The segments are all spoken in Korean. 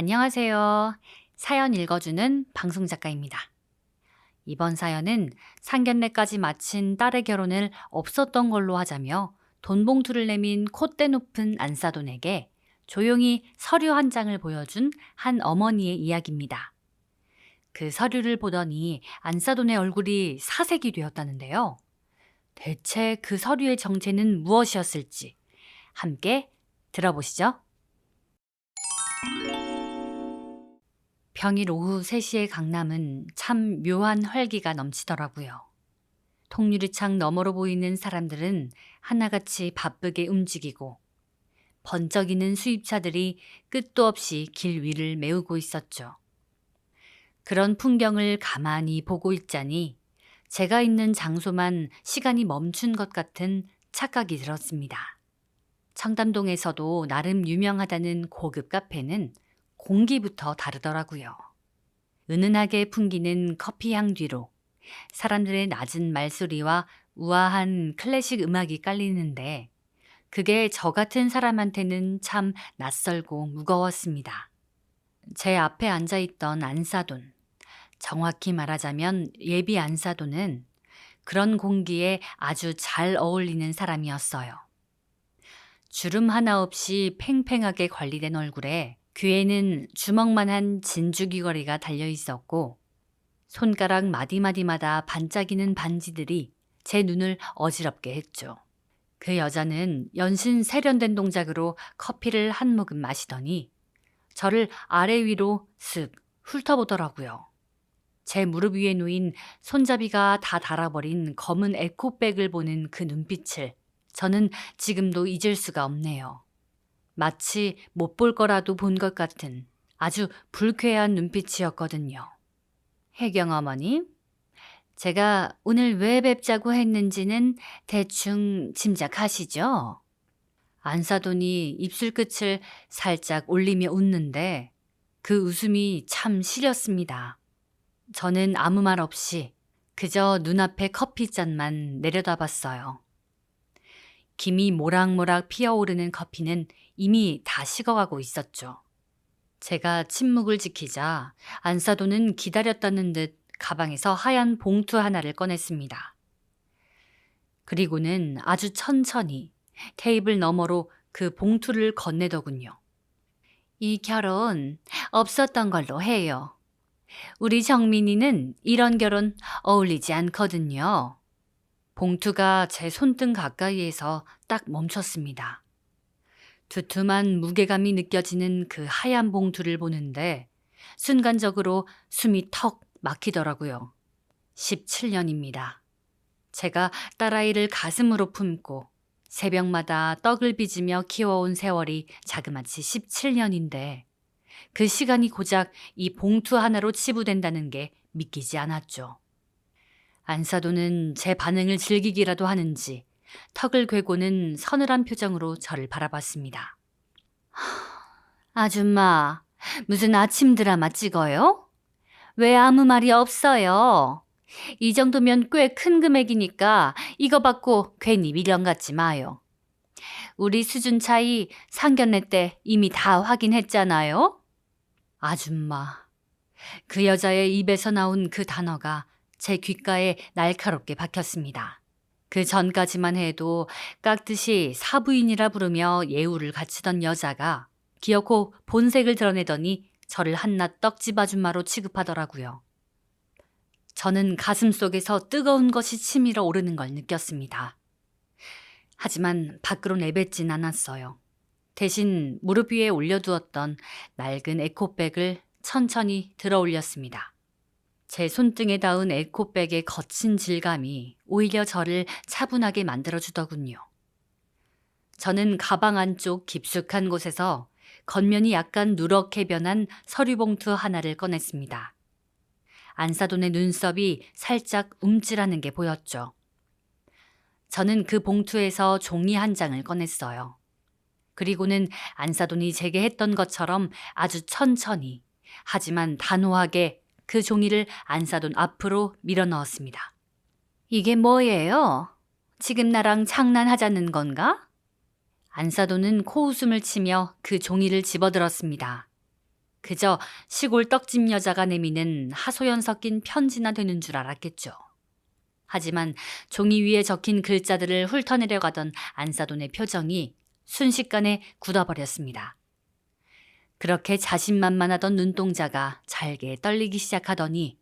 안녕하세요. 사연 읽어주는 방송작가입니다. 이번 사연은 상견례까지 마친 딸의 결혼을 없었던 걸로 하자며 돈 봉투를 내민 콧대 높은 안사돈에게 조용히 서류 한 장을 보여준 한 어머니의 이야기입니다. 그 서류를 보더니 안사돈의 얼굴이 사색이 되었다는데요. 대체 그 서류의 정체는 무엇이었을지 함께 들어보시죠. 평일 오후 3시의 강남은 참 묘한 활기가 넘치더라고요. 통유리창 너머로 보이는 사람들은 하나같이 바쁘게 움직이고 번쩍이는 수입차들이 끝도 없이 길 위를 메우고 있었죠. 그런 풍경을 가만히 보고 있자니 제가 있는 장소만 시간이 멈춘 것 같은 착각이 들었습니다. 청담동에서도 나름 유명하다는 고급 카페는 공기부터 다르더라고요. 은은하게 풍기는 커피향 뒤로 사람들의 낮은 말소리와 우아한 클래식 음악이 깔리는데 그게 저 같은 사람한테는 참 낯설고 무거웠습니다. 제 앞에 앉아있던 안사돈, 정확히 말하자면 예비 안사돈은 그런 공기에 아주 잘 어울리는 사람이었어요. 주름 하나 없이 팽팽하게 관리된 얼굴에 귀에는 주먹만한 진주 귀걸이가 달려 있었고 손가락 마디마디마다 반짝이는 반지들이 제 눈을 어지럽게 했죠. 그 여자는 연신 세련된 동작으로 커피를 한 모금 마시더니 저를 아래 위로 쓱 훑어보더라고요. 제 무릎 위에 놓인 손잡이가 다 닳아버린 검은 에코백을 보는 그 눈빛을 저는 지금도 잊을 수가 없네요. 마치 못 볼 거라도 본 것 같은 아주 불쾌한 눈빛이었거든요. 혜경 어머님, 제가 오늘 왜 뵙자고 했는지는 대충 짐작하시죠? 안사돈이 입술 끝을 살짝 올리며 웃는데 그 웃음이 참 시렸습니다. 저는 아무 말 없이 그저 눈앞에 커피잔만 내려다봤어요. 김이 모락모락 피어오르는 커피는 이미 다 식어가고 있었죠. 제가 침묵을 지키자 안사돈은 기다렸다는 듯 가방에서 하얀 봉투 하나를 꺼냈습니다. 그리고는 아주 천천히 테이블 너머로 그 봉투를 건네더군요. 이 결혼 없었던 걸로 해요. 우리 정민이는 이런 결혼 어울리지 않거든요. 봉투가 제 손등 가까이에서 딱 멈췄습니다. 두툼한 무게감이 느껴지는 그 하얀 봉투를 보는데 순간적으로 숨이 턱 막히더라고요. 17년입니다. 제가 딸아이를 가슴으로 품고 새벽마다 떡을 빚으며 키워온 세월이 자그마치 17년인데 그 시간이 고작 이 봉투 하나로 치부된다는 게 믿기지 않았죠. 안사돈은 제 반응을 즐기기라도 하는지 턱을 괴고는 서늘한 표정으로 저를 바라봤습니다. 아줌마, 무슨 아침 드라마 찍어요? 왜 아무 말이 없어요? 이 정도면 꽤 큰 금액이니까 이거 받고 괜히 미련 갖지 마요. 우리 수준 차이 상견례 때 이미 다 확인했잖아요? 아줌마. 그 여자의 입에서 나온 그 단어가 제 귓가에 날카롭게 박혔습니다. 그 전까지만 해도 깍듯이 사부인이라 부르며 예우를 갖추던 여자가 기어코 본색을 드러내더니 저를 한낱 떡집 아줌마로 취급하더라고요. 저는 가슴속에서 뜨거운 것이 치밀어 오르는 걸 느꼈습니다. 하지만 밖으로 내뱉진 않았어요. 대신 무릎 위에 올려두었던 낡은 에코백을 천천히 들어 올렸습니다. 제 손등에 닿은 에코백의 거친 질감이 오히려 저를 차분하게 만들어주더군요. 저는 가방 안쪽 깊숙한 곳에서 겉면이 약간 누렇게 변한 서류봉투 하나를 꺼냈습니다. 안사돈의 눈썹이 살짝 움찔하는 게 보였죠. 저는 그 봉투에서 종이 한 장을 꺼냈어요. 그리고는 안사돈이 제게 했던 것처럼 아주 천천히 하지만 단호하게 그 종이를 안사돈 앞으로 밀어 넣었습니다. 이게 뭐예요? 지금 나랑 장난하자는 건가? 안사돈은 코웃음을 치며 그 종이를 집어들었습니다. 그저 시골 떡집 여자가 내미는 하소연 섞인 편지나 되는 줄 알았겠죠. 하지만 종이 위에 적힌 글자들을 훑어내려가던 안사돈의 표정이 순식간에 굳어버렸습니다. 그렇게 자신만만하던 눈동자가 잘게 떨리기 시작하더니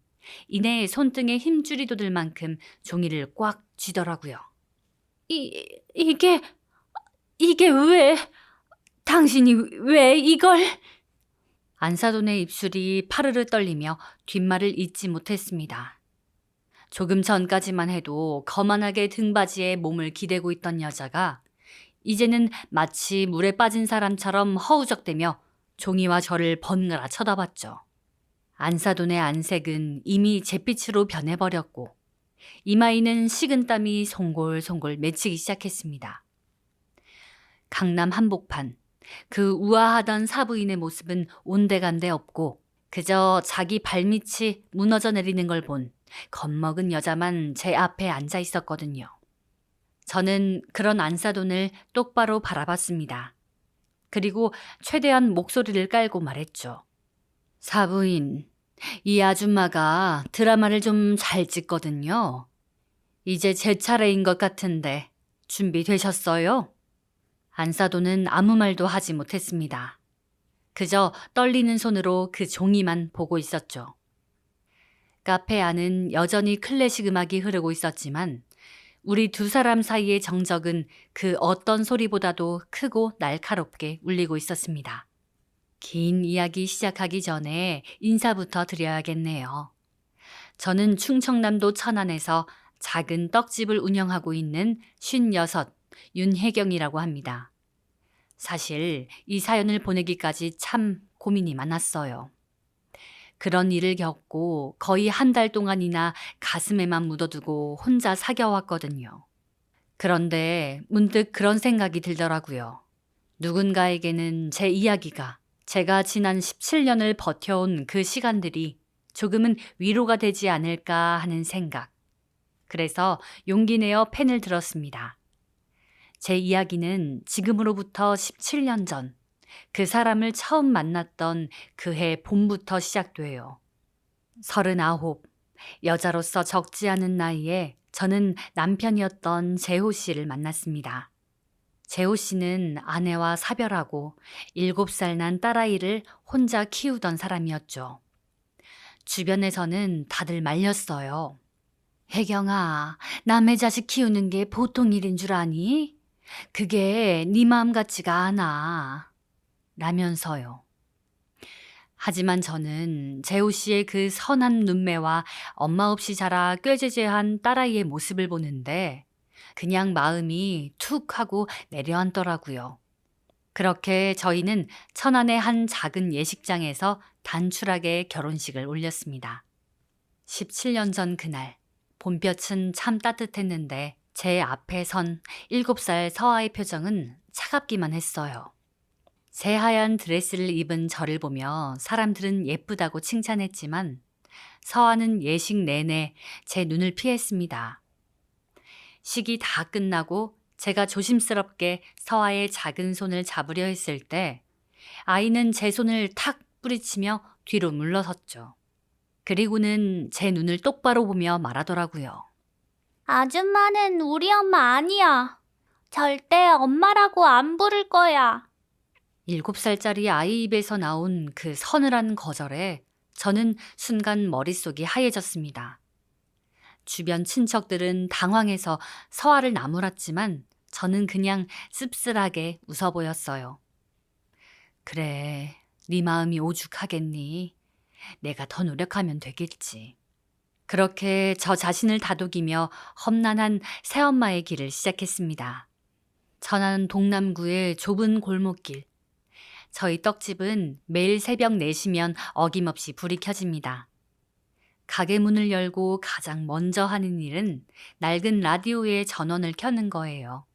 이내 손등에 힘줄이 돋을 만큼 종이를 꽉 쥐더라고요. 이게 왜? 당신이 왜 이걸? 안사돈의 입술이 파르르 떨리며 뒷말을 잇지 못했습니다. 조금 전까지만 해도 거만하게 등받이에 몸을 기대고 있던 여자가 이제는 마치 물에 빠진 사람처럼 허우적대며 종이와 저를 번갈아 쳐다봤죠. 안사돈의 안색은 이미 잿빛으로 변해버렸고 이마에는 식은땀이 송골송골 맺히기 시작했습니다. 강남 한복판, 그 우아하던 사부인의 모습은 온데간데 없고 그저 자기 발밑이 무너져 내리는 걸 본 겁먹은 여자만 제 앞에 앉아 있었거든요. 저는 그런 안사돈을 똑바로 바라봤습니다. 그리고 최대한 목소리를 깔고 말했죠. 사부인, 이 아줌마가 드라마를 좀 잘 찍거든요. 이제 제 차례인 것 같은데 준비되셨어요? 안사돈은 아무 말도 하지 못했습니다. 그저 떨리는 손으로 그 종이만 보고 있었죠. 카페 안은 여전히 클래식 음악이 흐르고 있었지만 우리 두 사람 사이의 정적은 그 어떤 소리보다도 크고 날카롭게 울리고 있었습니다. 긴 이야기 시작하기 전에 인사부터 드려야겠네요. 저는 충청남도 천안에서 작은 떡집을 운영하고 있는 56 윤혜경이라고 합니다. 사실 이 사연을 보내기까지 참 고민이 많았어요. 그런 일을 겪고 거의 한 달 동안이나 가슴에만 묻어두고 혼자 사겨왔거든요. 그런데 문득 그런 생각이 들더라고요. 누군가에게는 제 이야기가 제가 지난 17년을 버텨온 그 시간들이 조금은 위로가 되지 않을까 하는 생각. 그래서 용기 내어 펜을 들었습니다. 제 이야기는 지금으로부터 17년 전 그 사람을 처음 만났던 그해 봄부터 시작돼요. 39, 여자로서 적지 않은 나이에 저는 남편이었던 재호 씨를 만났습니다. 재호 씨는 아내와 사별하고 7살 난 딸아이를 혼자 키우던 사람이었죠. 주변에서는 다들 말렸어요. 혜경아, 남의 자식 키우는 게 보통 일인 줄 아니? 그게 네 마음 같지가 않아. 라면서요. 하지만 저는 재호 씨의 그 선한 눈매와 엄마 없이 자라 꾀죄죄한 딸아이의 모습을 보는데 그냥 마음이 툭 하고 내려앉더라고요. 그렇게 저희는 천안의 한 작은 예식장에서 단출하게 결혼식을 올렸습니다. 17년 전 그날, 봄볕은 참 따뜻했는데 제 앞에 선 7살 서아의 표정은 차갑기만 했어요. 새하얀 드레스를 입은 저를 보며 사람들은 예쁘다고 칭찬했지만 서아는 예식 내내 제 눈을 피했습니다. 식이 다 끝나고 제가 조심스럽게 서아의 작은 손을 잡으려 했을 때 아이는 제 손을 탁 뿌리치며 뒤로 물러섰죠. 그리고는 제 눈을 똑바로 보며 말하더라고요. 아줌마는 우리 엄마 아니야. 절대 엄마라고 안 부를 거야. 7살짜리 아이 입에서 나온 그 서늘한 거절에 저는 순간 머릿속이 하얘졌습니다. 주변 친척들은 당황해서 서아를 나무랐지만 저는 그냥 씁쓸하게 웃어 보였어요. 그래, 네 마음이 오죽하겠니? 내가 더 노력하면 되겠지. 그렇게 저 자신을 다독이며 험난한 새엄마의 길을 시작했습니다. 천안 동남구의 좁은 골목길. 저희 떡집은 매일 새벽 4시면 어김없이 불이 켜집니다. 가게 문을 열고 가장 먼저 하는 일은 낡은 라디오의 전원을 켜는 거예요.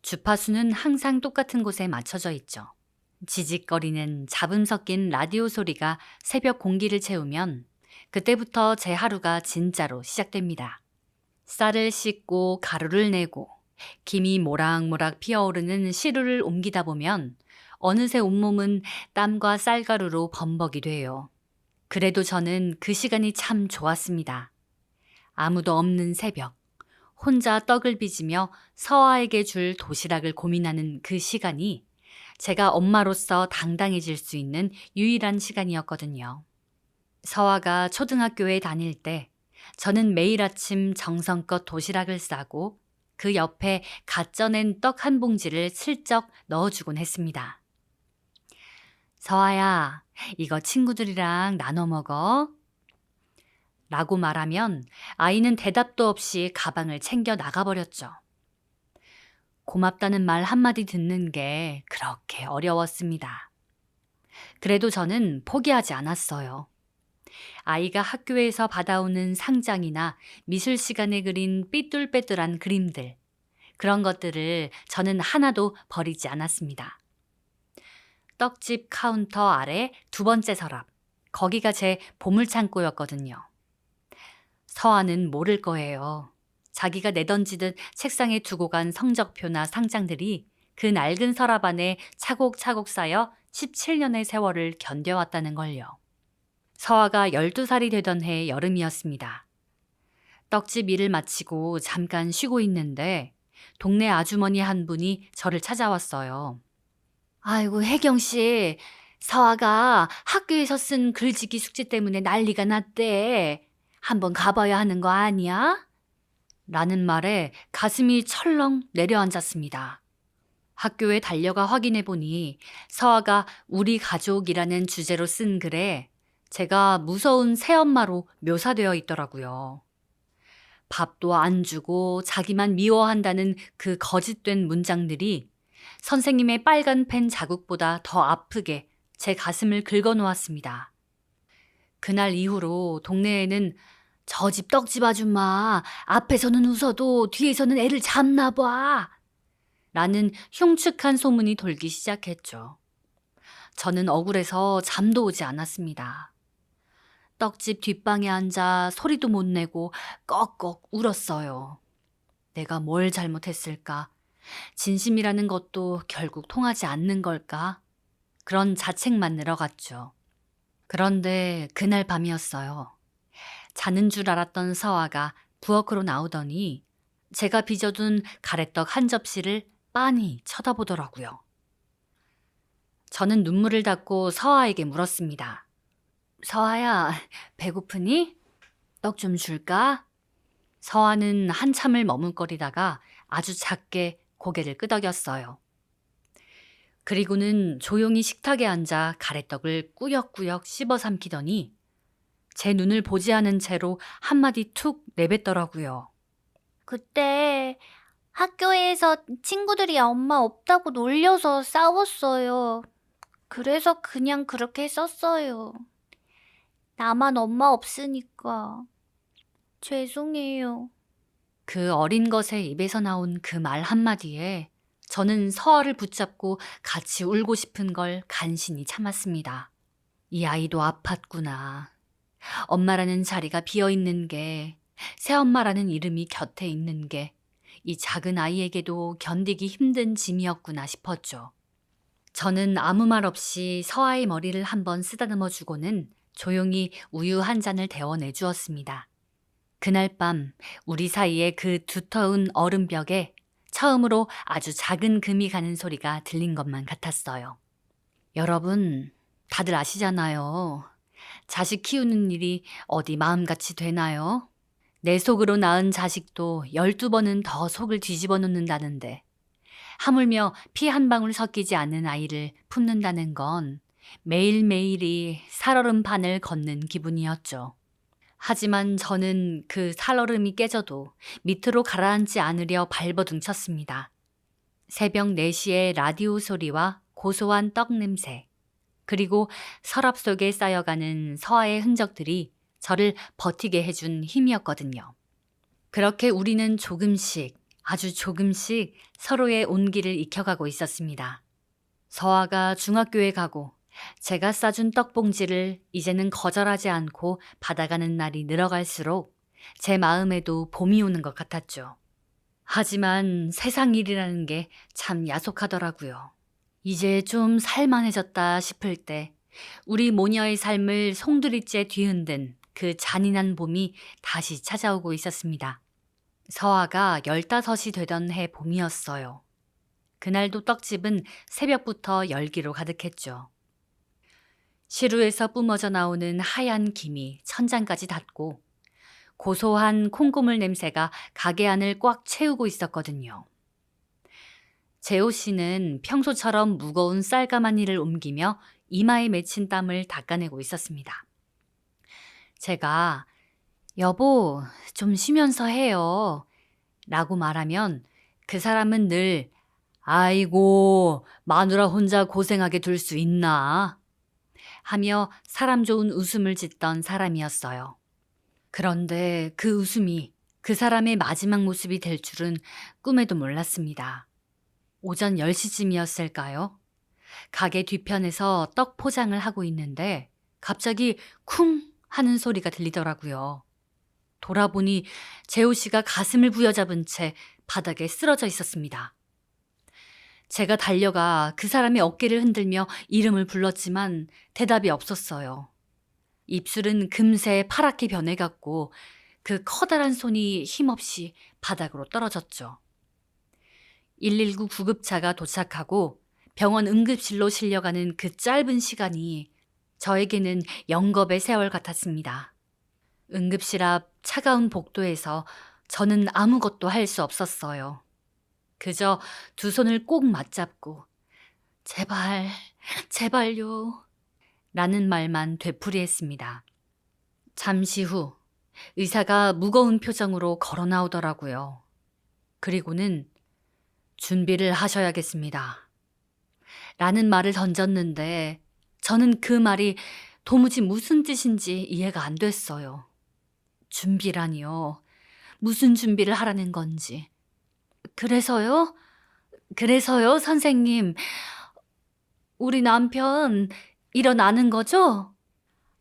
주파수는 항상 똑같은 곳에 맞춰져 있죠. 지직거리는 잡음 섞인 라디오 소리가 새벽 공기를 채우면 그때부터 제 하루가 진짜로 시작됩니다. 쌀을 씻고 가루를 내고 김이 모락모락 피어오르는 시루를 옮기다 보면 어느새 온몸은 땀과 쌀가루로 범벅이 돼요. 그래도 저는 그 시간이 참 좋았습니다. 아무도 없는 새벽, 혼자 떡을 빚으며 서아에게 줄 도시락을 고민하는 그 시간이 제가 엄마로서 당당해질 수 있는 유일한 시간이었거든요. 서아가 초등학교에 다닐 때 저는 매일 아침 정성껏 도시락을 싸고 그 옆에 갓 쪄낸 떡 한 봉지를 슬쩍 넣어주곤 했습니다. 서아야, 이거 친구들이랑 나눠 먹어. 라고 말하면 아이는 대답도 없이 가방을 챙겨 나가버렸죠. 고맙다는 말 한마디 듣는 게 그렇게 어려웠습니다. 그래도 저는 포기하지 않았어요. 아이가 학교에서 받아오는 상장이나 미술 시간에 그린 삐뚤빼뚤한 그림들, 그런 것들을 저는 하나도 버리지 않았습니다. 떡집 카운터 아래 두 번째 서랍, 거기가 제 보물창고였거든요. 서아는 모를 거예요. 자기가 내던지듯 책상에 두고 간 성적표나 상장들이 그 낡은 서랍 안에 차곡차곡 쌓여 17년의 세월을 견뎌왔다는 걸요. 서아가 12살이 되던 해 여름이었습니다. 떡집 일을 마치고 잠깐 쉬고 있는데 동네 아주머니 한 분이 저를 찾아왔어요. 아이고, 혜경 씨, 서아가 학교에서 쓴 글짓기 숙제 때문에 난리가 났대. 한번 가봐야 하는 거 아니야? 라는 말에 가슴이 철렁 내려앉았습니다. 학교에 달려가 확인해 보니 서아가 우리 가족이라는 주제로 쓴 글에 제가 무서운 새엄마로 묘사되어 있더라고요. 밥도 안 주고 자기만 미워한다는 그 거짓된 문장들이 선생님의 빨간 펜 자국보다 더 아프게 제 가슴을 긁어놓았습니다. 그날 이후로 동네에는 저 집 떡집 아줌마 앞에서는 웃어도 뒤에서는 애를 잡나 봐 라는 흉측한 소문이 돌기 시작했죠. 저는 억울해서 잠도 오지 않았습니다. 떡집 뒷방에 앉아 소리도 못 내고 꺽꺽 울었어요. 내가 뭘 잘못했을까? 진심이라는 것도 결국 통하지 않는 걸까? 그런 자책만 늘어갔죠. 그런데 그날 밤이었어요. 자는 줄 알았던 서아가 부엌으로 나오더니 제가 빚어둔 가래떡 한 접시를 빤히 쳐다보더라고요. 저는 눈물을 닦고 서아에게 물었습니다. 서아야, 배고프니? 떡 좀 줄까? 서아는 한참을 머뭇거리다가 아주 작게 고개를 끄덕였어요. 그리고는 조용히 식탁에 앉아 가래떡을 꾸역꾸역 씹어 삼키더니 제 눈을 보지 않은 채로 한마디 툭 내뱉더라고요. 그때 학교에서 친구들이 엄마 없다고 놀려서 싸웠어요. 그래서 그냥 그렇게 썼어요. 나만 엄마 없으니까. 죄송해요. 그 어린 것의 입에서 나온 그 말 한마디에 저는 서아를 붙잡고 같이 울고 싶은 걸 간신히 참았습니다. 이 아이도 아팠구나. 엄마라는 자리가 비어있는 게, 새엄마라는 이름이 곁에 있는 게 이 작은 아이에게도 견디기 힘든 짐이었구나 싶었죠. 저는 아무 말 없이 서아의 머리를 한번 쓰다듬어 주고는 조용히 우유 한 잔을 데워내 주었습니다. 그날 밤 우리 사이의 그 두터운 얼음벽에 처음으로 아주 작은 금이 가는 소리가 들린 것만 같았어요. 여러분, 다들 아시잖아요. 자식 키우는 일이 어디 마음같이 되나요? 내 속으로 낳은 자식도 12번은 더 속을 뒤집어 놓는다는데 하물며 피 한 방울 섞이지 않는 아이를 품는다는 건 매일매일이 살얼음 판을 걷는 기분이었죠. 하지만 저는 그 살얼음이 깨져도 밑으로 가라앉지 않으려 발버둥쳤습니다. 새벽 4시의 라디오 소리와 고소한 떡 냄새, 그리고 서랍 속에 쌓여가는 서아의 흔적들이 저를 버티게 해준 힘이었거든요. 그렇게 우리는 조금씩, 아주 조금씩 서로의 온기를 익혀가고 있었습니다. 서아가 중학교에 가고 제가 싸준 떡봉지를 이제는 거절하지 않고 받아가는 날이 늘어갈수록 제 마음에도 봄이 오는 것 같았죠. 하지만 세상 일이라는 게 참 야속하더라고요. 이제 좀 살만해졌다 싶을 때 우리 모녀의 삶을 송두리째 뒤흔든 그 잔인한 봄이 다시 찾아오고 있었습니다. 서아가 15이 되던 해 봄이었어요. 그날도 떡집은 새벽부터 열기로 가득했죠. 시루에서 뿜어져 나오는 하얀 김이 천장까지 닿고 고소한 콩고물 냄새가 가게 안을 꽉 채우고 있었거든요. 재호 씨는 평소처럼 무거운 쌀가마니를 옮기며 이마에 맺힌 땀을 닦아내고 있었습니다. 제가 여보, 좀 쉬면서 해요 라고 말하면 그 사람은 늘 아이고, 마누라 혼자 고생하게 둘 수 있나 하며 사람 좋은 웃음을 짓던 사람이었어요. 그런데 그 웃음이 그 사람의 마지막 모습이 될 줄은 꿈에도 몰랐습니다. 오전 10시쯤이었을까요? 가게 뒤편에서 떡 포장을 하고 있는데 갑자기 쿵 하는 소리가 들리더라고요. 돌아보니 재호 씨가 가슴을 부여잡은 채 바닥에 쓰러져 있었습니다. 제가 달려가 그 사람의 어깨를 흔들며 이름을 불렀지만 대답이 없었어요. 입술은 금세 파랗게 변해갔고 그 커다란 손이 힘없이 바닥으로 떨어졌죠. 119 구급차가 도착하고 병원 응급실로 실려가는 그 짧은 시간이 저에게는 영겁의 세월 같았습니다. 응급실 앞 차가운 복도에서 저는 아무것도 할 수 없었어요. 그저 두 손을 꼭 맞잡고 제발, 제발요 라는 말만 되풀이했습니다. 잠시 후 의사가 무거운 표정으로 걸어 나오더라고요. 그리고는 준비를 하셔야겠습니다 라는 말을 던졌는데 저는 그 말이 도무지 무슨 뜻인지 이해가 안 됐어요. 준비라니요. 무슨 준비를 하라는 건지. 그래서요? 그래서요, 선생님. 우리 남편 일어나는 거죠?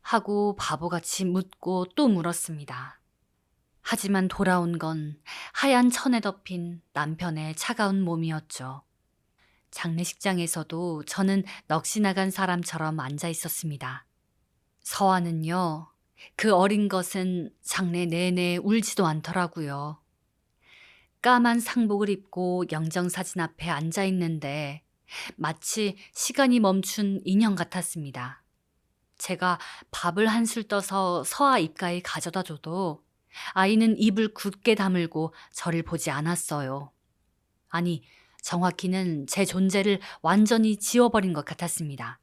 하고 바보같이 묻고 또 물었습니다. 하지만 돌아온 건 하얀 천에 덮인 남편의 차가운 몸이었죠. 장례식장에서도 저는 넋이 나간 사람처럼 앉아 있었습니다. 서아는요, 그 어린 것은 장례 내내 울지도 않더라고요. 까만 상복을 입고 영정사진 앞에 앉아 있는데 마치 시간이 멈춘 인형 같았습니다. 제가 밥을 한술 떠서 서아 입가에 가져다 줘도 아이는 입을 굳게 다물고 저를 보지 않았어요. 아니, 정확히는 제 존재를 완전히 지워버린 것 같았습니다.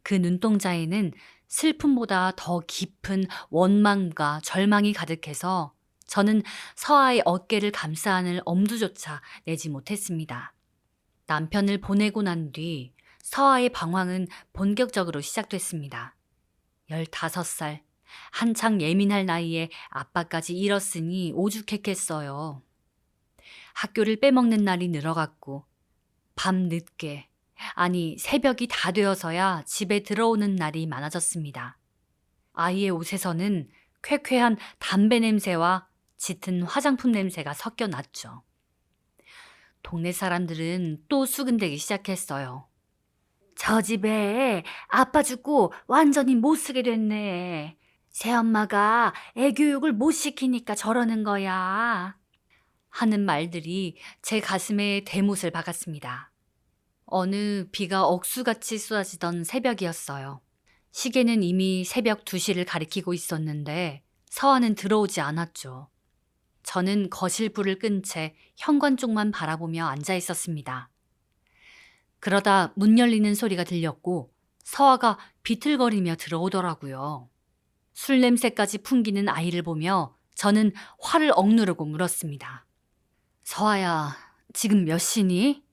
그 눈동자에는 슬픔보다 더 깊은 원망과 절망이 가득해서 저는 서아의 어깨를 감싸 안을 엄두조차 내지 못했습니다. 남편을 보내고 난 뒤 서아의 방황은 본격적으로 시작됐습니다. 15살, 한창 예민할 나이에 아빠까지 잃었으니 오죽했겠어요. 학교를 빼먹는 날이 늘어갔고 밤 늦게, 아니 새벽이 다 되어서야 집에 들어오는 날이 많아졌습니다. 아이의 옷에서는 쾌쾌한 담배 냄새와 짙은 화장품 냄새가 섞여 났죠. 동네 사람들은 또 수근대기 시작했어요. 저 집에 아빠 죽고 완전히 못 쓰게 됐네. 새엄마가 애 교육을 못 시키니까 저러는 거야. 하는 말들이 제 가슴에 대못을 박았습니다. 어느 비가 억수같이 쏟아지던 새벽이었어요. 시계는 이미 새벽 2시를 가리키고 있었는데 서아는 들어오지 않았죠. 저는 거실 불을 끈 채 현관 쪽만 바라보며 앉아 있었습니다. 그러다 문 열리는 소리가 들렸고 서아가 비틀거리며 들어오더라고요. 술 냄새까지 풍기는 아이를 보며 저는 화를 억누르고 물었습니다. 서아야, 지금 몇 시니?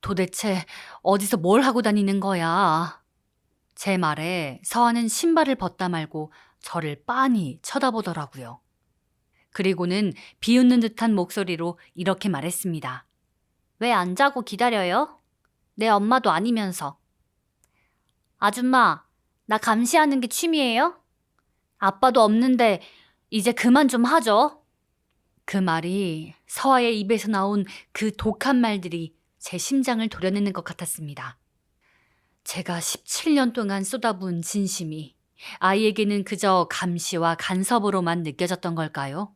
도대체 어디서 뭘 하고 다니는 거야? 제 말에 서아는 신발을 벗다 말고 저를 빤히 쳐다보더라고요. 그리고는 비웃는 듯한 목소리로 이렇게 말했습니다. 왜 안 자고 기다려요? 내 엄마도 아니면서. 아줌마, 나 감시하는 게 취미예요? 아빠도 없는데 이제 그만 좀 하죠. 그 말이 서아의 입에서 나온 그 독한 말들이 제 심장을 도려내는 것 같았습니다. 제가 17년 동안 쏟아부은 진심이 아이에게는 그저 감시와 간섭으로만 느껴졌던 걸까요?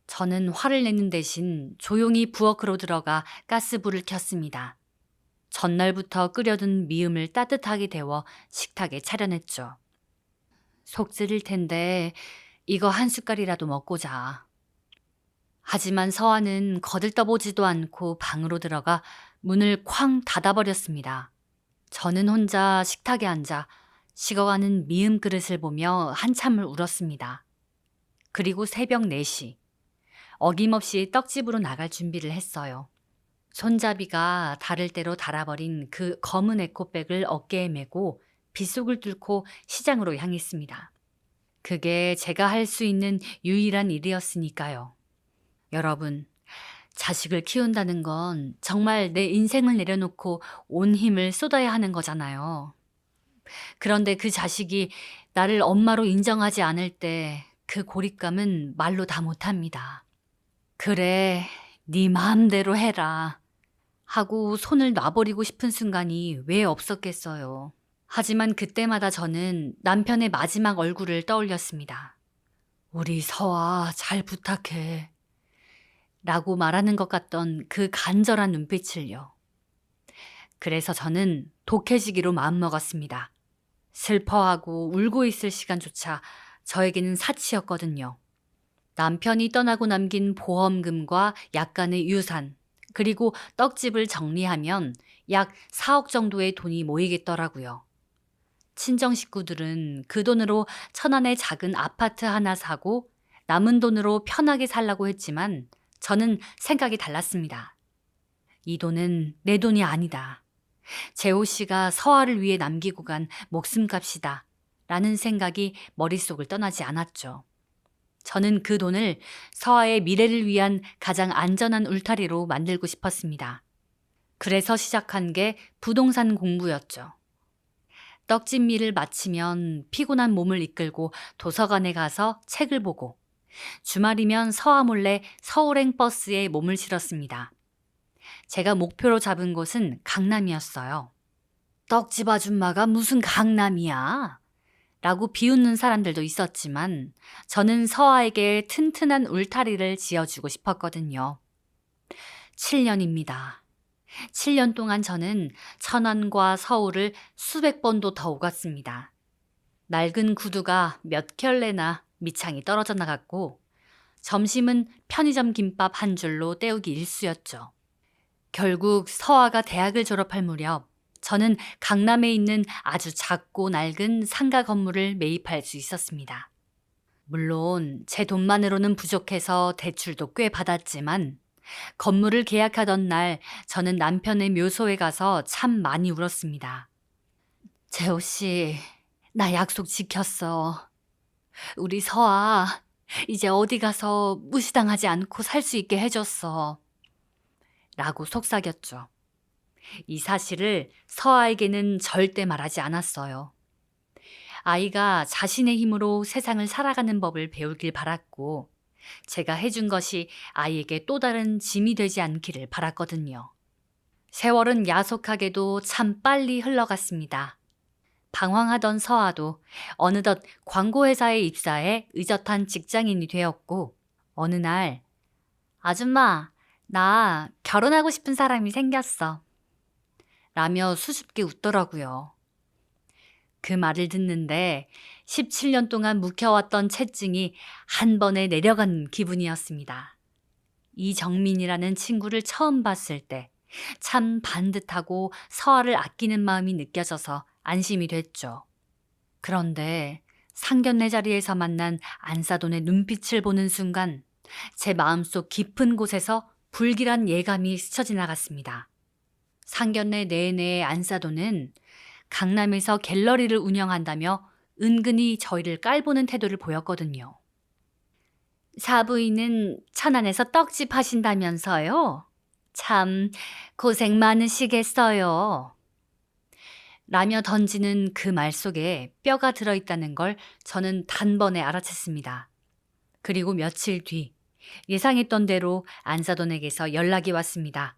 저는 화를 내는 대신 조용히 부엌으로 들어가 가스불을 켰습니다. 전날부터 끓여둔 미음을 따뜻하게 데워 식탁에 차려냈죠. 속 쓰릴 텐데 이거 한 숟갈이라도 먹고 자. 하지만 서아는 거들떠보지도 않고 방으로 들어가 문을 쾅 닫아버렸습니다. 저는 혼자 식탁에 앉아 식어가는 미음 그릇을 보며 한참을 울었습니다. 그리고 새벽 4시, 어김없이 떡집으로 나갈 준비를 했어요. 손잡이가 닳을 대로 닳아버린 그 검은 에코백을 어깨에 메고 빗속을 뚫고 시장으로 향했습니다. 그게 제가 할 수 있는 유일한 일이었으니까요. 여러분, 자식을 키운다는 건 정말 내 인생을 내려놓고 온 힘을 쏟아야 하는 거잖아요. 그런데 그 자식이 나를 엄마로 인정하지 않을 때 그 고립감은 말로 다 못합니다. 그래, 네 마음대로 해라 하고 손을 놔버리고 싶은 순간이 왜 없었겠어요. 하지만 그때마다 저는 남편의 마지막 얼굴을 떠올렸습니다. 우리 서아 잘 부탁해 라고 말하는 것 같던 그 간절한 눈빛을요. 그래서 저는 독해지기로 마음먹었습니다. 슬퍼하고 울고 있을 시간조차 저에게는 사치였거든요. 남편이 떠나고 남긴 보험금과 약간의 유산, 그리고 떡집을 정리하면 약 4억 정도의 돈이 모이겠더라고요. 친정 식구들은 그 돈으로 천안에 작은 아파트 하나 사고 남은 돈으로 편하게 살라고 했지만 저는 생각이 달랐습니다. 이 돈은 내 돈이 아니다. 재호 씨가 서아를 위해 남기고 간 목숨값이다. 라는 생각이 머릿속을 떠나지 않았죠. 저는 그 돈을 서아의 미래를 위한 가장 안전한 울타리로 만들고 싶었습니다. 그래서 시작한 게 부동산 공부였죠. 떡집 일을 마치면 피곤한 몸을 이끌고 도서관에 가서 책을 보고 주말이면 서아 몰래 서울행 버스에 몸을 실었습니다. 제가 목표로 잡은 곳은 강남이었어요. 떡집 아줌마가 무슨 강남이야? 라고 비웃는 사람들도 있었지만 저는 서아에게 튼튼한 울타리를 지어주고 싶었거든요. 7년입니다. 7년 동안 저는 천안과 서울을 수백 번도 더 오갔습니다. 낡은 구두가 몇 켤레나 밑창이 떨어져 나갔고 점심은 편의점 김밥 한 줄로 때우기 일쑤였죠. 결국 서아가 대학을 졸업할 무렵 저는 강남에 있는 아주 작고 낡은 상가 건물을 매입할 수 있었습니다. 물론 제 돈만으로는 부족해서 대출도 꽤 받았지만 건물을 계약하던 날 저는 남편의 묘소에 가서 참 많이 울었습니다. 재호 씨, 나 약속 지켰어. 우리 서아 이제 어디 가서 무시당하지 않고 살 수 있게 해줬어. 라고 속삭였죠. 이 사실을 서아에게는 절대 말하지 않았어요. 아이가 자신의 힘으로 세상을 살아가는 법을 배우길 바랐고 제가 해준 것이 아이에게 또 다른 짐이 되지 않기를 바랐거든요. 세월은 야속하게도 참 빨리 흘러갔습니다. 방황하던 서아도 어느덧 광고회사에 입사해 의젓한 직장인이 되었고 어느 날 아줌마, 나 결혼하고 싶은 사람이 생겼어. 라며 수줍게 웃더라고요. 그 말을 듣는데 17년 동안 묵혀왔던 채증이 한 번에 내려간 기분이었습니다. 이정민이라는 친구를 처음 봤을 때 참 반듯하고 서아를 아끼는 마음이 느껴져서 안심이 됐죠. 그런데 상견례 자리에서 만난 안사돈의 눈빛을 보는 순간 제 마음속 깊은 곳에서 불길한 예감이 스쳐 지나갔습니다. 상견례 내내 안사돈은 강남에서 갤러리를 운영한다며 은근히 저희를 깔보는 태도를 보였거든요. 사부인은 천안에서 떡집 하신다면서요? 참 고생 많으시겠어요. 라며 던지는 그 말 속에 뼈가 들어있다는 걸 저는 단번에 알아챘습니다. 그리고 며칠 뒤 예상했던 대로 안사돈에게서 연락이 왔습니다.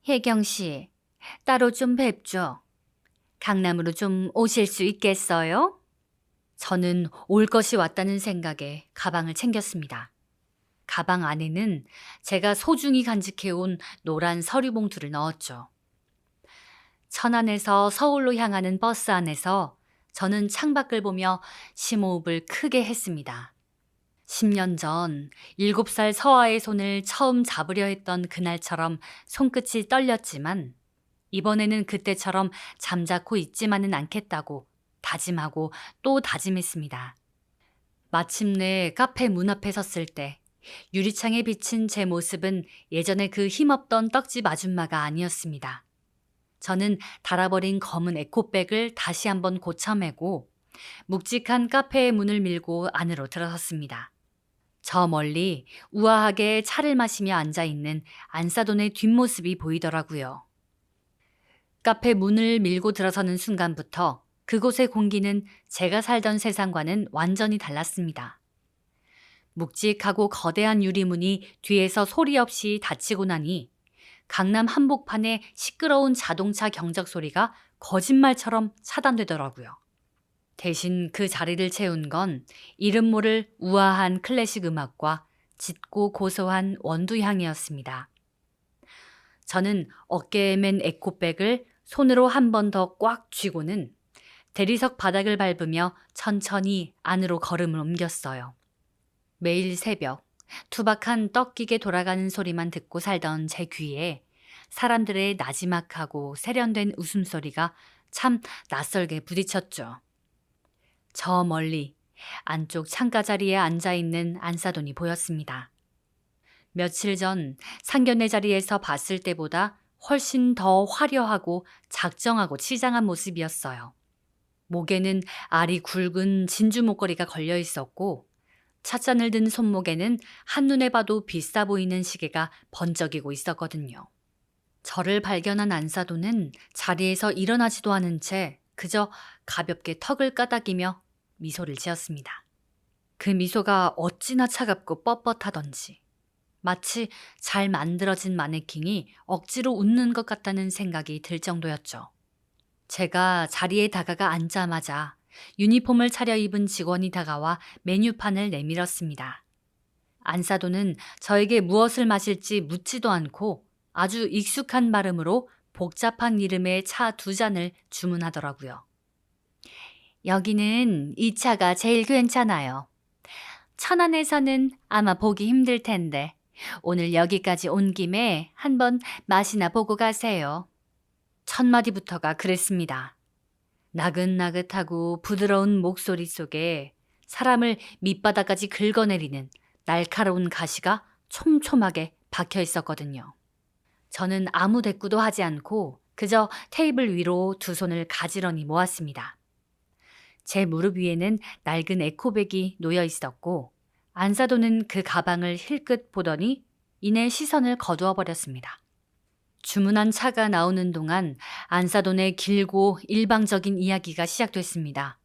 혜경 씨, 따로 좀 뵙죠. 강남으로 좀 오실 수 있겠어요? 저는 올 것이 왔다는 생각에 가방을 챙겼습니다. 가방 안에는 제가 소중히 간직해온 노란 서류 봉투를 넣었죠. 천안에서 서울로 향하는 버스 안에서 저는 창밖을 보며 심호흡을 크게 했습니다. 10년 전 7살 서아의 손을 처음 잡으려 했던 그날처럼 손끝이 떨렸지만 이번에는 그때처럼 잠자코 있지만은 않겠다고 다짐하고 또 다짐했습니다. 마침내 카페 문 앞에 섰을 때 유리창에 비친 제 모습은 예전에 그 힘없던 떡집 아줌마가 아니었습니다. 저는 닳아버린 검은 에코백을 다시 한번 고쳐매고 묵직한 카페의 문을 밀고 안으로 들어섰습니다. 저 멀리 우아하게 차를 마시며 앉아있는 안사돈의 뒷모습이 보이더라고요. 카페 문을 밀고 들어서는 순간부터 그곳의 공기는 제가 살던 세상과는 완전히 달랐습니다. 묵직하고 거대한 유리문이 뒤에서 소리 없이 닫히고 나니 강남 한복판의 시끄러운 자동차 경적 소리가 거짓말처럼 차단되더라고요. 대신 그 자리를 채운 건 이름 모를 우아한 클래식 음악과 짙고 고소한 원두향이었습니다. 저는 어깨에 맨 에코백을 손으로 한 번 더 꽉 쥐고는 대리석 바닥을 밟으며 천천히 안으로 걸음을 옮겼어요. 매일 새벽 투박한 떡기계 돌아가는 소리만 듣고 살던 제 귀에 사람들의 나지막하고 세련된 웃음소리가 참 낯설게 부딪혔죠. 저 멀리 안쪽 창가 자리에 앉아있는 안사돈이 보였습니다. 며칠 전 상견례 자리에서 봤을 때보다 훨씬 더 화려하고 작정하고 치장한 모습이었어요. 목에는 알이 굵은 진주 목걸이가 걸려 있었고 찻잔을 든 손목에는 한눈에 봐도 비싸 보이는 시계가 번쩍이고 있었거든요. 저를 발견한 안사돈은 자리에서 일어나지도 않은 채 그저 가볍게 턱을 까닥이며 미소를 지었습니다. 그 미소가 어찌나 차갑고 뻣뻣하던지 마치 잘 만들어진 마네킹이 억지로 웃는 것 같다는 생각이 들 정도였죠. 제가 자리에 다가가 앉자마자 유니폼을 차려입은 직원이 다가와 메뉴판을 내밀었습니다. 안사돈은 저에게 무엇을 마실지 묻지도 않고 아주 익숙한 발음으로 복잡한 이름의 차 2잔을 주문하더라고요. 여기는 이 차가 제일 괜찮아요. 천안에서는 아마 보기 힘들 텐데 오늘 여기까지 온 김에 한번 맛이나 보고 가세요. 첫 마디부터가 그랬습니다. 나긋나긋하고 부드러운 목소리 속에 사람을 밑바닥까지 긁어내리는 날카로운 가시가 촘촘하게 박혀 있었거든요. 저는 아무 대꾸도 하지 않고 그저 테이블 위로 두 손을 가지런히 모았습니다. 제 무릎 위에는 낡은 에코백이 놓여 있었고 안사돈은 그 가방을 힐끗 보더니 이내 시선을 거두어 버렸습니다. 주문한 차가 나오는 동안 안사돈의 길고 일방적인 이야기가 시작됐습니다.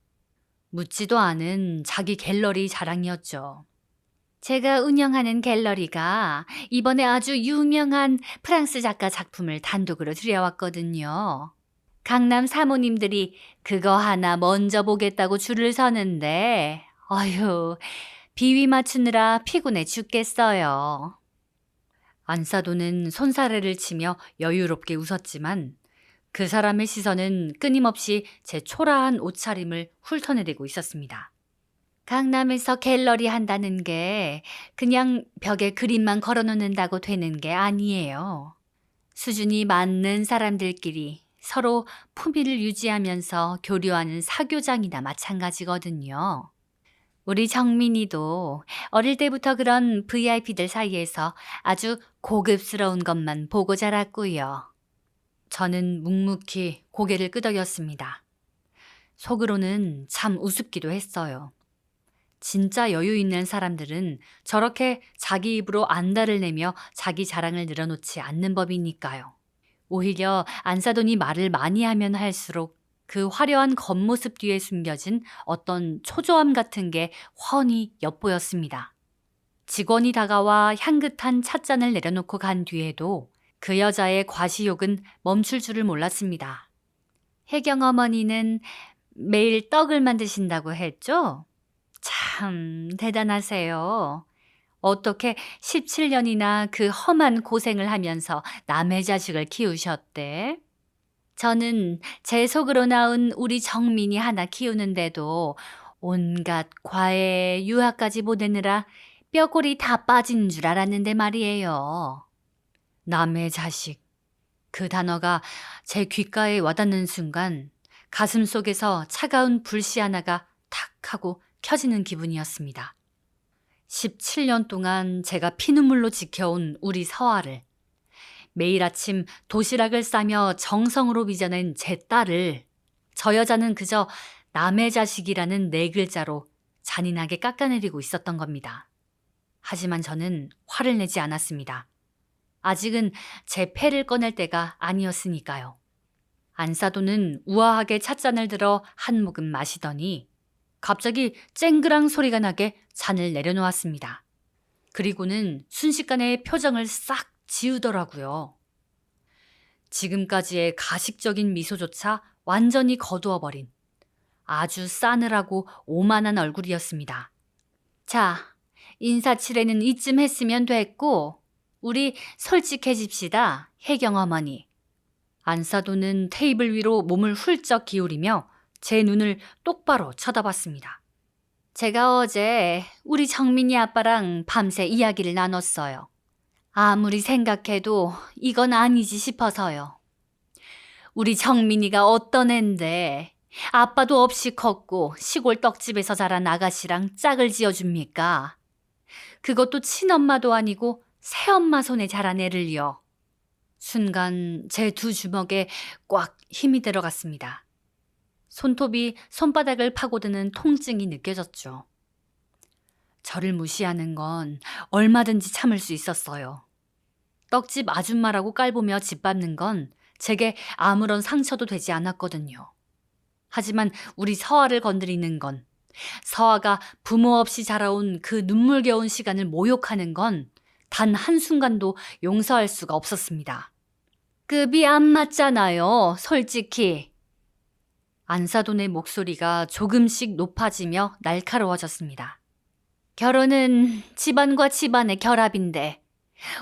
묻지도 않은 자기 갤러리 자랑이었죠. 제가 운영하는 갤러리가 이번에 아주 유명한 프랑스 작가 작품을 단독으로 들여왔거든요. 강남 사모님들이 그거 하나 먼저 보겠다고 줄을 서는데 어휴, 비위 맞추느라 피곤해 죽겠어요. 안사돈은 손사래를 치며 여유롭게 웃었지만 그 사람의 시선은 끊임없이 제 초라한 옷차림을 훑어내리고 있었습니다. 강남에서 갤러리 한다는 게 그냥 벽에 그림만 걸어놓는다고 되는 게 아니에요. 수준이 맞는 사람들끼리 서로 품위를 유지하면서 교류하는 사교장이나 마찬가지거든요. 우리 정민이도 어릴 때부터 그런 VIP들 사이에서 아주 고급스러운 것만 보고 자랐고요. 저는 묵묵히 고개를 끄덕였습니다. 속으로는 참 우습기도 했어요. 진짜 여유 있는 사람들은 저렇게 자기 입으로 안달을 내며 자기 자랑을 늘어놓지 않는 법이니까요. 오히려 안사돈이 말을 많이 하면 할수록 그 화려한 겉모습 뒤에 숨겨진 어떤 초조함 같은 게 훤히 엿보였습니다. 직원이 다가와 향긋한 찻잔을 내려놓고 간 뒤에도 그 여자의 과시욕은 멈출 줄을 몰랐습니다. 혜경 어머니는 매일 떡을 만드신다고 했죠? 참 대단하세요. 어떻게 17년이나 그 험한 고생을 하면서 남의 자식을 키우셨대? 저는 제 속으로 나온 우리 정민이 하나 키우는데도 온갖 과외, 유학까지 보내느라 뼈골이 다 빠진 줄 알았는데 말이에요. 남의 자식. 그 단어가 제 귓가에 와닿는 순간 가슴 속에서 차가운 불씨 하나가 탁 하고 켜지는 기분이었습니다. 17년 동안 제가 피눈물로 지켜온 우리 서아를, 매일 아침 도시락을 싸며 정성으로 빚어낸 제 딸을 저 여자는 그저 남의 자식이라는 네 글자로 잔인하게 깎아내리고 있었던 겁니다. 하지만 저는 화를 내지 않았습니다. 아직은 제 패를 꺼낼 때가 아니었으니까요. 안사도는 우아하게 찻잔을 들어 한 모금 마시더니 갑자기 쨍그랑 소리가 나게 잔을 내려놓았습니다. 그리고는 순식간에 표정을 싹 지우더라고요. 지금까지의 가식적인 미소조차 완전히 거두어버린 아주 싸늘하고 오만한 얼굴이었습니다. 자, 인사치레는 이쯤 했으면 됐고 우리 솔직해집시다, 혜경 어머니. 안사도는 테이블 위로 몸을 훌쩍 기울이며 제 눈을 똑바로 쳐다봤습니다. 제가 어제 우리 정민이 아빠랑 밤새 이야기를 나눴어요. 아무리 생각해도 이건 아니지 싶어서요. 우리 정민이가 어떤 앤데 아빠도 없이 컸고 시골 떡집에서 자란 아가씨랑 짝을 지어줍니까? 그것도 친엄마도 아니고 새엄마 손에 자란 애를요. 순간 제 두 주먹에 꽉 힘이 들어갔습니다. 손톱이 손바닥을 파고드는 통증이 느껴졌죠. 저를 무시하는 건 얼마든지 참을 수 있었어요. 떡집 아줌마라고 깔보며 짓밟는 건 제게 아무런 상처도 되지 않았거든요. 하지만 우리 서아를 건드리는 건, 서아가 부모 없이 자라온 그 눈물겨운 시간을 모욕하는 건 단 한순간도 용서할 수가 없었습니다. 급이 안 맞잖아요, 솔직히. 안사돈의 목소리가 조금씩 높아지며 날카로워졌습니다. 결혼은 집안과 집안의 결합인데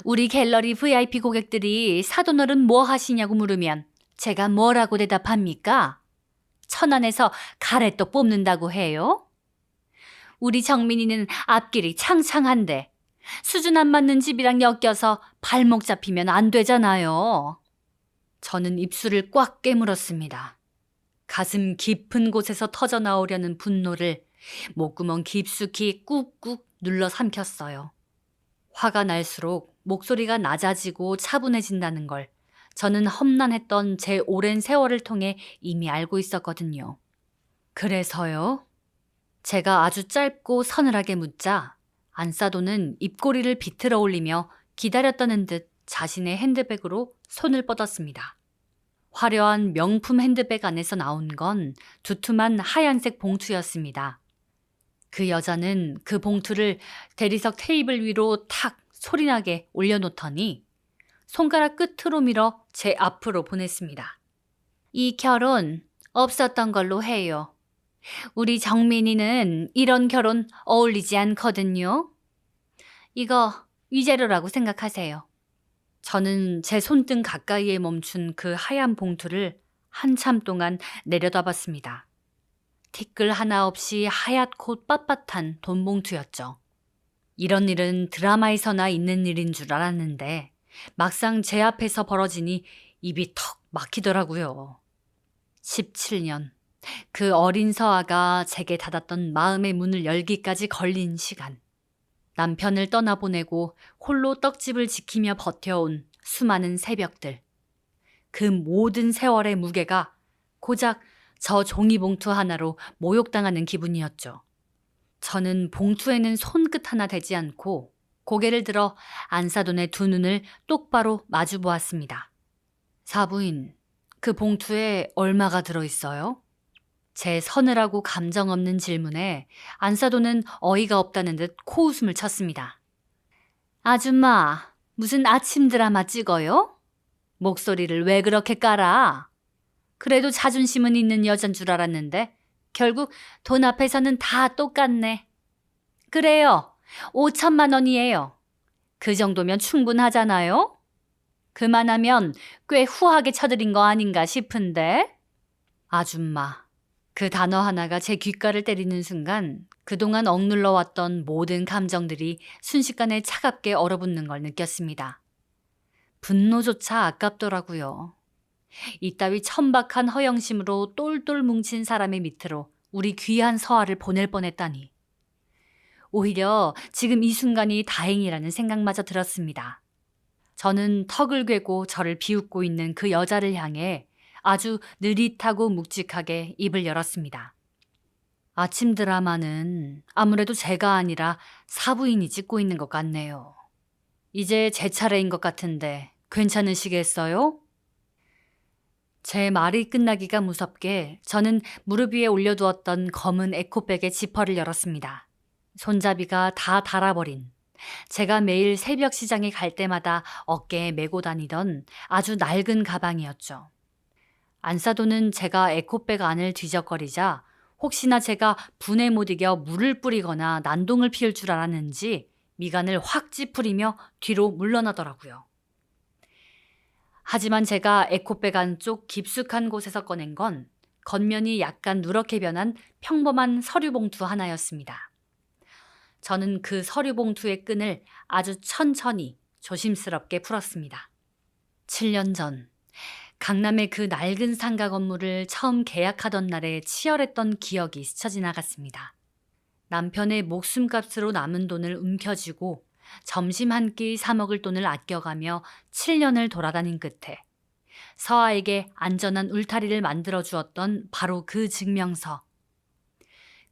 우리 갤러리 VIP 고객들이 사돈어른 뭐 하시냐고 물으면 제가 뭐라고 대답합니까? 천안에서 가래떡 뽑는다고 해요? 우리 정민이는 앞길이 창창한데 수준 안 맞는 집이랑 엮여서 발목 잡히면 안 되잖아요. 저는 입술을 꽉 깨물었습니다. 가슴 깊은 곳에서 터져나오려는 분노를 목구멍 깊숙이 꾹꾹 눌러 삼켰어요. 화가 날수록 목소리가 낮아지고 차분해진다는 걸 저는 험난했던 제 오랜 세월을 통해 이미 알고 있었거든요. 그래서요? 제가 아주 짧고 서늘하게 묻자 안사도는 입꼬리를 비틀어 올리며 기다렸다는 듯 자신의 핸드백으로 손을 뻗었습니다. 화려한 명품 핸드백 안에서 나온 건 두툼한 하얀색 봉투였습니다. 그 여자는 그 봉투를 대리석 테이블 위로 탁 소리나게 올려놓더니 손가락 끝으로 밀어 제 앞으로 보냈습니다. 이 결혼 없었던 걸로 해요. 우리 정민이는 이런 결혼 어울리지 않거든요. 이거 위자료라고 생각하세요. 저는 제 손등 가까이에 멈춘 그 하얀 봉투를 한참 동안 내려다봤습니다. 티끌 하나 없이 하얗고 빳빳한 돈 봉투였죠. 이런 일은 드라마에서나 있는 일인 줄 알았는데 막상 제 앞에서 벌어지니 입이 턱 막히더라고요. 17년, 그 어린 서아가 제게 닫았던 마음의 문을 열기까지 걸린 시간. 남편을 떠나보내고 홀로 떡집을 지키며 버텨온 수많은 새벽들. 그 모든 세월의 무게가 고작 저 종이봉투 하나로 모욕당하는 기분이었죠. 저는 봉투에는 손끝 하나 대지 않고 고개를 들어 안사돈의 두 눈을 똑바로 마주 보았습니다. 사부인, 그 봉투에 얼마가 들어있어요? 제 서늘하고 감정 없는 질문에 안사돈은 어이가 없다는 듯 코웃음을 쳤습니다. 아줌마, 무슨 아침 드라마 찍어요? 목소리를 왜 그렇게 깔아? 그래도 자존심은 있는 여잔 줄 알았는데 결국 돈 앞에서는 다 똑같네. 그래요. 5천만 원이에요. 그 정도면 충분하잖아요? 그만하면 꽤 후하게 쳐드린 거 아닌가 싶은데? 아줌마. 그 단어 하나가 제 귓가를 때리는 순간 그동안 억눌러 왔던 모든 감정들이 순식간에 차갑게 얼어붙는 걸 느꼈습니다. 분노조차 아깝더라고요. 이따위 천박한 허영심으로 똘똘 뭉친 사람의 밑으로 우리 귀한 서아를 보낼 뻔했다니. 오히려 지금 이 순간이 다행이라는 생각마저 들었습니다. 저는 턱을 괴고 저를 비웃고 있는 그 여자를 향해 아주 느릿하고 묵직하게 입을 열었습니다. 아침 드라마는 아무래도 제가 아니라 사부인이 찍고 있는 것 같네요. 이제 제 차례인 것 같은데 괜찮으시겠어요? 제 말이 끝나기가 무섭게 저는 무릎 위에 올려두었던 검은 에코백의 지퍼를 열었습니다. 손잡이가 다 닳아버린, 제가 매일 새벽 시장에 갈 때마다 어깨에 메고 다니던 아주 낡은 가방이었죠. 안사도는 제가 에코백 안을 뒤적거리자 혹시나 제가 분에 못 이겨 물을 뿌리거나 난동을 피울 줄 알았는지 미간을 확 찌푸리며 뒤로 물러나더라고요. 하지만 제가 에코백 안쪽 깊숙한 곳에서 꺼낸 건 겉면이 약간 누렇게 변한 평범한 서류 봉투 하나였습니다. 저는 그 서류 봉투의 끈을 아주 천천히 조심스럽게 풀었습니다. 7년 전 강남의 그 낡은 상가 건물을 처음 계약하던 날에 치열했던 기억이 스쳐 지나갔습니다. 남편의 목숨값으로 남은 돈을 움켜쥐고 점심 한 끼 사 먹을 돈을 아껴가며 7년을 돌아다닌 끝에 서아에게 안전한 울타리를 만들어 주었던 바로 그 증명서.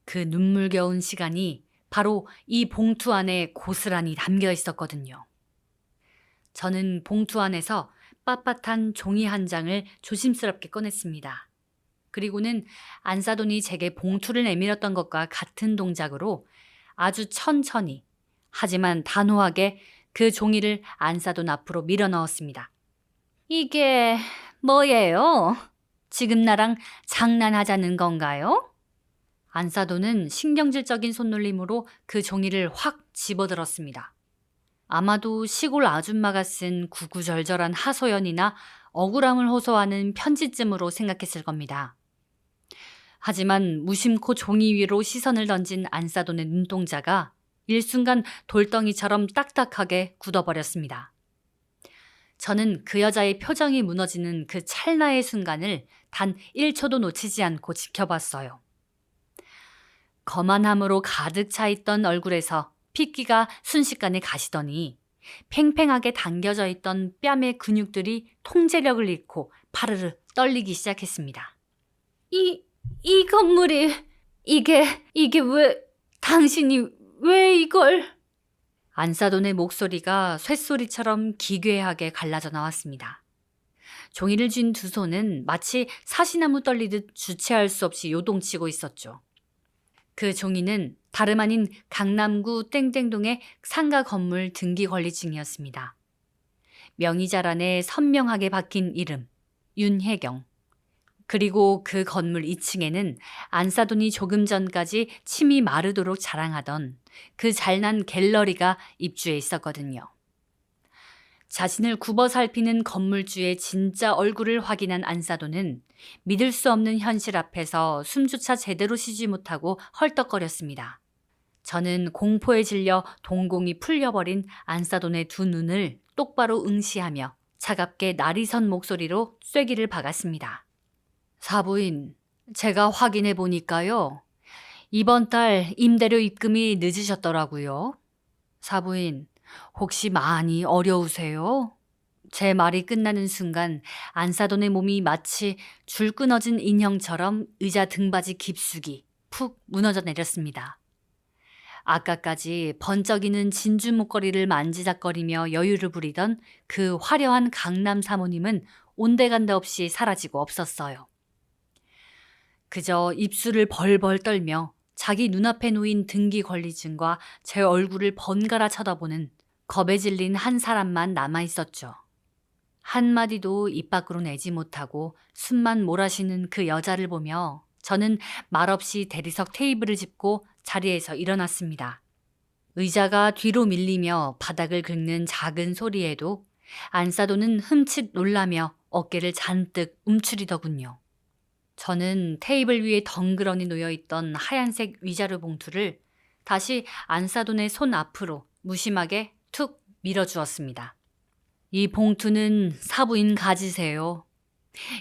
그 눈물겨운 시간이 바로 이 봉투 안에 고스란히 담겨 있었거든요. 저는 봉투 안에서 빳빳한 종이 한 장을 조심스럽게 꺼냈습니다. 그리고는 안사돈이 제게 봉투를 내밀었던 것과 같은 동작으로 아주 천천히 하지만 단호하게 그 종이를 안사돈 앞으로 밀어 넣었습니다. 이게 뭐예요? 지금 나랑 장난하자는 건가요? 안사돈은 신경질적인 손놀림으로 그 종이를 확 집어들었습니다. 아마도 시골 아줌마가 쓴 구구절절한 하소연이나 억울함을 호소하는 편지쯤으로 생각했을 겁니다. 하지만 무심코 종이 위로 시선을 던진 안사돈의 눈동자가 일순간 돌덩이처럼 딱딱하게 굳어버렸습니다. 저는 그 여자의 표정이 무너지는 그 찰나의 순간을 단 1초도 놓치지 않고 지켜봤어요. 거만함으로 가득 차 있던 얼굴에서 핏기가 순식간에 가시더니 팽팽하게 당겨져 있던 뺨의 근육들이 통제력을 잃고 파르르 떨리기 시작했습니다. 이 건물이, 이게 당신이 왜 이걸? 안사돈의 목소리가 쇳소리처럼 기괴하게 갈라져 나왔습니다. 종이를 쥔 두 손은 마치 사시나무 떨리듯 주체할 수 없이 요동치고 있었죠. 그 종이는 다름 아닌 강남구 땡땡동의 상가 건물 등기 권리증이었습니다. 명의자 란에 선명하게 박힌 이름, 윤혜경. 그리고 그 건물 2층에는 안사돈이 조금 전까지 침이 마르도록 자랑하던 그 잘난 갤러리가 입주해 있었거든요. 자신을 굽어 살피는 건물주의 진짜 얼굴을 확인한 안사돈은 믿을 수 없는 현실 앞에서 숨조차 제대로 쉬지 못하고 헐떡거렸습니다. 저는 공포에 질려 동공이 풀려버린 안사돈의 두 눈을 똑바로 응시하며 차갑게 날이 선 목소리로 쐐기를 박았습니다. 사부인, 제가 확인해 보니까요. 이번 달 임대료 입금이 늦으셨더라고요. 사부인, 혹시 많이 어려우세요? 제 말이 끝나는 순간 안사돈의 몸이 마치 줄 끊어진 인형처럼 의자 등받이 깊숙이 푹 무너져 내렸습니다. 아까까지 번쩍이는 진주 목걸이를 만지작거리며 여유를 부리던 그 화려한 강남 사모님은 온데간데 없이 사라지고 없었어요. 그저 입술을 벌벌 떨며 자기 눈앞에 놓인 등기 권리증과 제 얼굴을 번갈아 쳐다보는 겁에 질린 한 사람만 남아있었죠. 한마디도 입 밖으로 내지 못하고 숨만 몰아쉬는 그 여자를 보며 저는 말없이 대리석 테이블을 짚고 자리에서 일어났습니다. 의자가 뒤로 밀리며 바닥을 긁는 작은 소리에도 안사도는 흠칫 놀라며 어깨를 잔뜩 움츠리더군요. 저는 테이블 위에 덩그러니 놓여있던 하얀색 위자료 봉투를 다시 안사돈의 손 앞으로 무심하게 툭 밀어주었습니다. 이 봉투는 사부인 가지세요.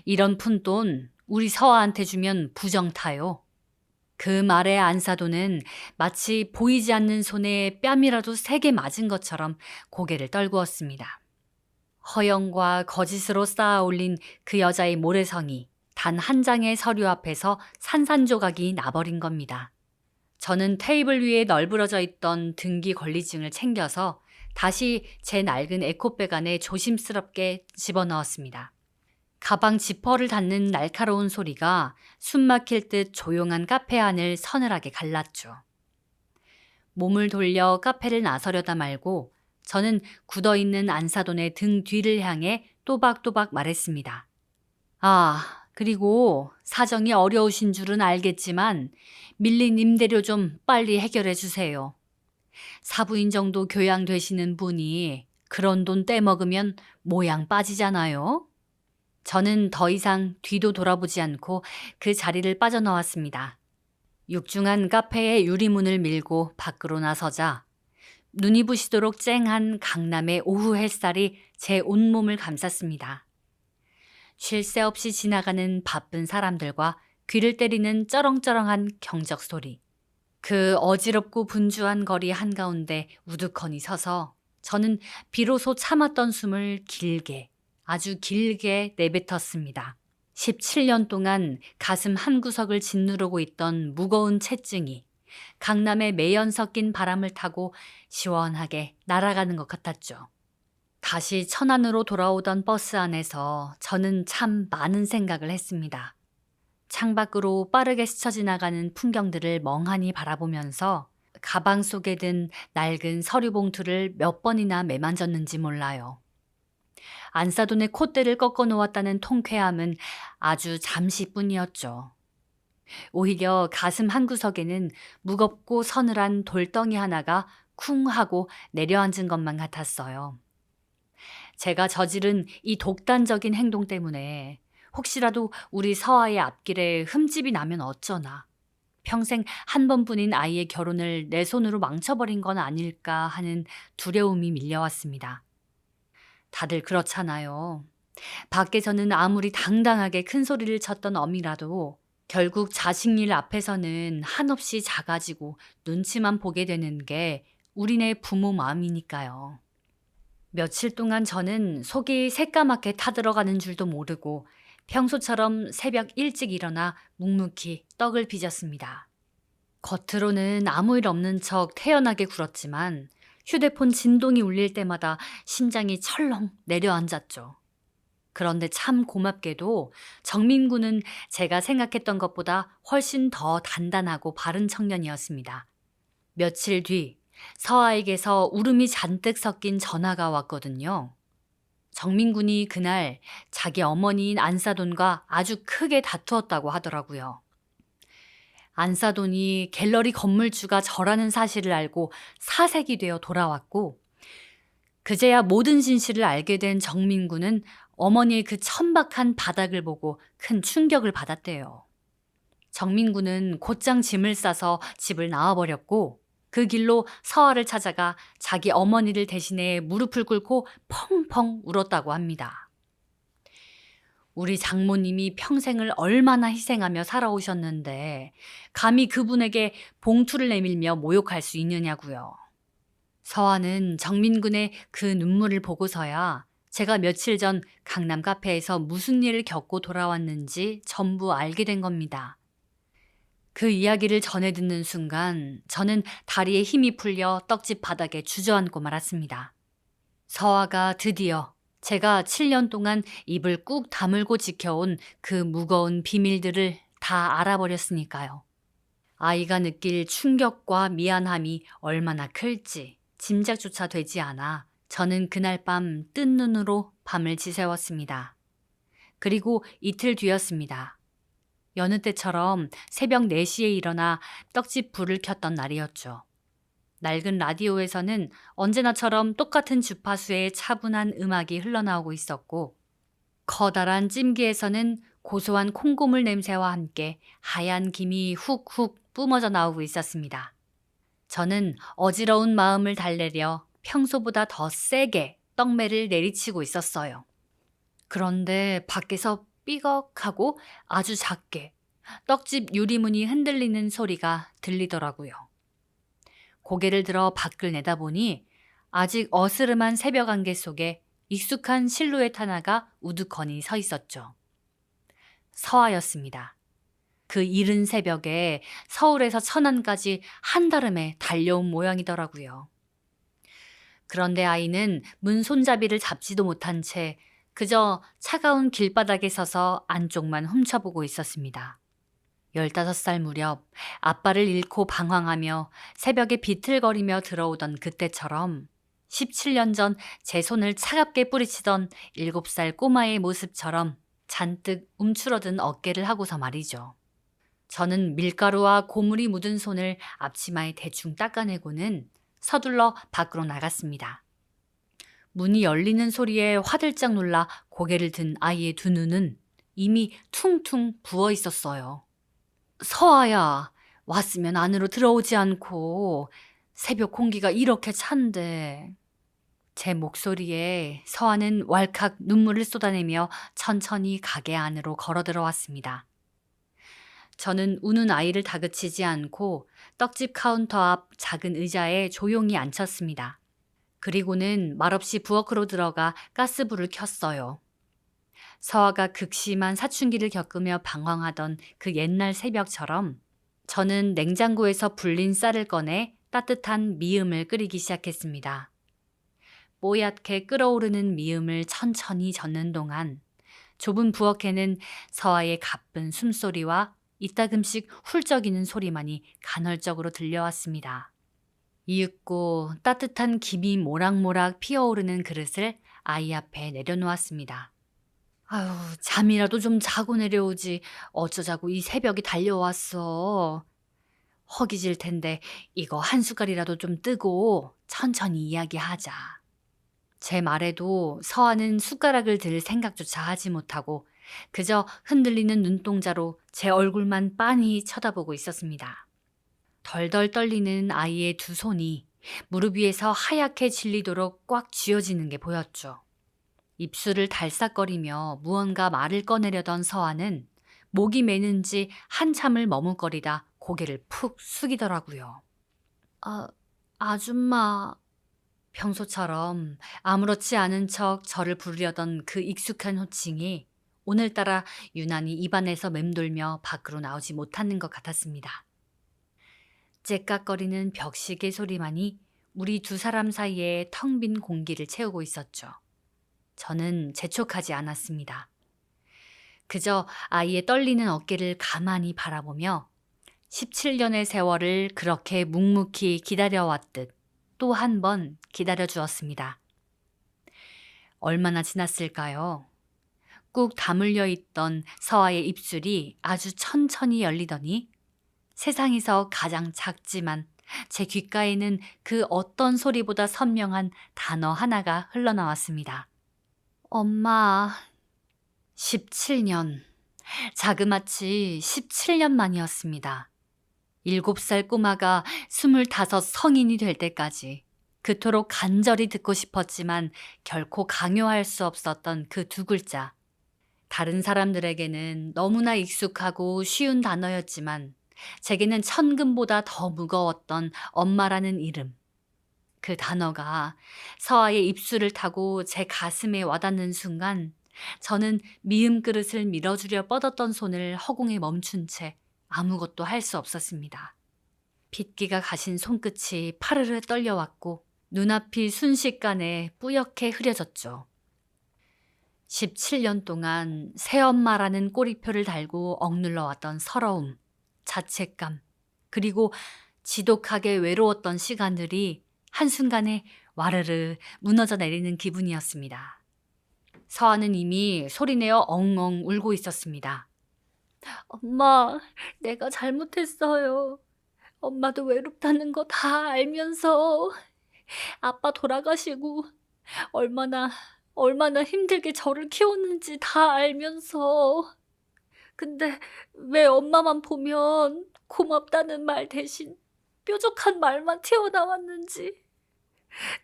이런 푼돈 우리 서아한테 주면 부정타요. 그 말에 안사돈은 마치 보이지 않는 손에 뺨이라도 세게 맞은 것처럼 고개를 떨구었습니다. 허영과 거짓으로 쌓아 올린 그 여자의 모래성이 단 한 장의 서류 앞에서 산산조각이 나버린 겁니다. 저는 테이블 위에 널브러져 있던 등기 권리증을 챙겨서 다시 제 낡은 에코백 안에 조심스럽게 집어넣었습니다. 가방 지퍼를 닫는 날카로운 소리가 숨막힐 듯 조용한 카페 안을 서늘하게 갈랐죠. 몸을 돌려 카페를 나서려다 말고 저는 굳어있는 안사돈의 등 뒤를 향해 또박또박 말했습니다. 아, 그리고 사정이 어려우신 줄은 알겠지만 밀린 임대료 좀 빨리 해결해 주세요. 사부인 정도 교양되시는 분이 그런 돈 떼먹으면 모양 빠지잖아요. 저는 더 이상 뒤도 돌아보지 않고 그 자리를 빠져나왔습니다. 육중한 카페의 유리문을 밀고 밖으로 나서자 눈이 부시도록 쨍한 강남의 오후 햇살이 제 온몸을 감쌌습니다. 쉴 새 없이 지나가는 바쁜 사람들과 귀를 때리는 쩌렁쩌렁한 경적 소리. 그 어지럽고 분주한 거리 한가운데 우두커니 서서 저는 비로소 참았던 숨을 길게, 아주 길게 내뱉었습니다. 17년 동안 가슴 한구석을 짓누르고 있던 무거운 채증이 강남의 매연 섞인 바람을 타고 시원하게 날아가는 것 같았죠. 다시 천안으로 돌아오던 버스 안에서 저는 참 많은 생각을 했습니다. 창밖으로 빠르게 스쳐 지나가는 풍경들을 멍하니 바라보면서 가방 속에 든 낡은 서류 봉투를 몇 번이나 매만졌는지 몰라요. 안사돈의 콧대를 꺾어 놓았다는 통쾌함은 아주 잠시뿐이었죠. 오히려 가슴 한구석에는 무겁고 서늘한 돌덩이 하나가 쿵 하고 내려앉은 것만 같았어요. 제가 저지른 이 독단적인 행동 때문에 혹시라도 우리 서아의 앞길에 흠집이 나면 어쩌나. 평생 한 번뿐인 아이의 결혼을 내 손으로 망쳐버린 건 아닐까 하는 두려움이 밀려왔습니다. 다들 그렇잖아요. 밖에서는 아무리 당당하게 큰 소리를 쳤던 어미라도 결국 자식 일 앞에서는 한없이 작아지고 눈치만 보게 되는 게 우리네 부모 마음이니까요. 며칠 동안 저는 속이 새까맣게 타들어가는 줄도 모르고 평소처럼 새벽 일찍 일어나 묵묵히 떡을 빚었습니다. 겉으로는 아무 일 없는 척 태연하게 굴었지만 휴대폰 진동이 울릴 때마다 심장이 철렁 내려앉았죠. 그런데 참 고맙게도 정민구는 제가 생각했던 것보다 훨씬 더 단단하고 바른 청년이었습니다. 며칠 뒤 서아에게서 울음이 잔뜩 섞인 전화가 왔거든요. 정민군이 그날 자기 어머니인 안사돈과 아주 크게 다투었다고 하더라고요. 안사돈이 갤러리 건물주가 저라는 사실을 알고 사색이 되어 돌아왔고 그제야 모든 진실을 알게 된 정민군은 어머니의 그 천박한 바닥을 보고 큰 충격을 받았대요. 정민군은 곧장 짐을 싸서 집을 나와버렸고 그 길로 서아를 찾아가 자기 어머니를 대신해 무릎을 꿇고 펑펑 울었다고 합니다. 우리 장모님이 평생을 얼마나 희생하며 살아오셨는데 감히 그분에게 봉투를 내밀며 모욕할 수 있느냐고요. 서아는 정민군의 그 눈물을 보고서야 제가 며칠 전 강남 카페에서 무슨 일을 겪고 돌아왔는지 전부 알게 된 겁니다. 그 이야기를 전해 듣는 순간 저는 다리에 힘이 풀려 떡집 바닥에 주저앉고 말았습니다. 서아가 드디어 제가 7년 동안 입을 꾹 다물고 지켜온 그 무거운 비밀들을 다 알아버렸으니까요. 아이가 느낄 충격과 미안함이 얼마나 클지 짐작조차 되지 않아 저는 그날 밤 뜬 눈으로 밤을 지새웠습니다. 그리고 이틀 뒤였습니다. 여느 때처럼 새벽 4시에 일어나 떡집 불을 켰던 날이었죠. 낡은 라디오에서는 언제나처럼 똑같은 주파수의 차분한 음악이 흘러나오고 있었고, 커다란 찜기에서는 고소한 콩고물 냄새와 함께 하얀 김이 훅훅 뿜어져 나오고 있었습니다. 저는 어지러운 마음을 달래려 평소보다 더 세게 떡매를 내리치고 있었어요. 그런데 밖에서 삐걱하고 아주 작게 떡집 유리문이 흔들리는 소리가 들리더라고요. 고개를 들어 밖을 내다보니 아직 어스름한 새벽 안개 속에 익숙한 실루엣 하나가 우두커니 서 있었죠. 서아였습니다. 그 이른 새벽에 서울에서 천안까지 한달음에 달려온 모양이더라고요. 그런데 아이는 문 손잡이를 잡지도 못한 채 그저 차가운 길바닥에 서서 안쪽만 훔쳐보고 있었습니다. 15살 무렵 아빠를 잃고 방황하며 새벽에 비틀거리며 들어오던 그때처럼 17년 전 제 손을 차갑게 뿌리치던 7살 꼬마의 모습처럼 잔뜩 움츠러든 어깨를 하고서 말이죠. 저는 밀가루와 고물이 묻은 손을 앞치마에 대충 닦아내고는 서둘러 밖으로 나갔습니다. 문이 열리는 소리에 화들짝 놀라 고개를 든 아이의 두 눈은 이미 퉁퉁 부어 있었어요. 서아야, 왔으면 안으로 들어오지 않고 새벽 공기가 이렇게 찬데. 제 목소리에 서아는 왈칵 눈물을 쏟아내며 천천히 가게 안으로 걸어 들어왔습니다. 저는 우는 아이를 다그치지 않고 떡집 카운터 앞 작은 의자에 조용히 앉혔습니다. 그리고는 말없이 부엌으로 들어가 가스불을 켰어요. 서아가 극심한 사춘기를 겪으며 방황하던 그 옛날 새벽처럼 저는 냉장고에서 불린 쌀을 꺼내 따뜻한 미음을 끓이기 시작했습니다. 뽀얗게 끓어오르는 미음을 천천히 젓는 동안 좁은 부엌에는 서아의 가쁜 숨소리와 이따금씩 훌쩍이는 소리만이 간헐적으로 들려왔습니다. 이윽고 따뜻한 김이 모락모락 피어오르는 그릇을 아이 앞에 내려놓았습니다. 아유, 잠이라도 좀 자고 내려오지. 어쩌자고 이 새벽이 달려왔어. 허기질 텐데 이거 한 숟갈이라도 좀 뜨고 천천히 이야기하자. 제 말에도 서아는 숟가락을 들 생각조차 하지 못하고 그저 흔들리는 눈동자로 제 얼굴만 빤히 쳐다보고 있었습니다. 덜덜 떨리는 아이의 두 손이 무릎 위에서 하얗게 질리도록 꽉 쥐어지는 게 보였죠. 입술을 달싹거리며 무언가 말을 꺼내려던 서아는 목이 메는지 한참을 머뭇거리다 고개를 푹 숙이더라고요. 아줌마. 평소처럼 아무렇지 않은 척 저를 부르려던 그 익숙한 호칭이 오늘따라 유난히 입안에서 맴돌며 밖으로 나오지 못하는 것 같았습니다. 째깍거리는 벽시계 소리만이 우리 두 사람 사이에 텅 빈 공기를 채우고 있었죠. 저는 재촉하지 않았습니다. 그저 아이의 떨리는 어깨를 가만히 바라보며 17년의 세월을 그렇게 묵묵히 기다려왔듯 또 한 번 기다려주었습니다. 얼마나 지났을까요? 꾹 다물려 있던 서아의 입술이 아주 천천히 열리더니 세상에서 가장 작지만 제 귓가에는 그 어떤 소리보다 선명한 단어 하나가 흘러나왔습니다. 엄마. 17년. 자그마치 17년 만이었습니다. 7살 꼬마가 25 성인이 될 때까지 그토록 간절히 듣고 싶었지만 결코 강요할 수 없었던 그 두 글자. 다른 사람들에게는 너무나 익숙하고 쉬운 단어였지만 제게는 천금보다 더 무거웠던 엄마라는 이름. 그 단어가 서아의 입술을 타고 제 가슴에 와닿는 순간 저는 미음 그릇을 밀어주려 뻗었던 손을 허공에 멈춘 채 아무것도 할 수 없었습니다. 핏기가 가신 손끝이 파르르 떨려왔고 눈앞이 순식간에 뿌옇게 흐려졌죠. 17년 동안 새엄마라는 꼬리표를 달고 억눌러왔던 서러움, 자책감, 그리고 지독하게 외로웠던 시간들이 한순간에 와르르 무너져 내리는 기분이었습니다. 서아는 이미 소리내어 엉엉 울고 있었습니다. 엄마, 내가 잘못했어요. 엄마도 외롭다는 거 다 알면서 아빠 돌아가시고 얼마나 힘들게 저를 키웠는지 다 알면서 근데 왜 엄마만 보면 고맙다는 말 대신 뾰족한 말만 튀어나왔는지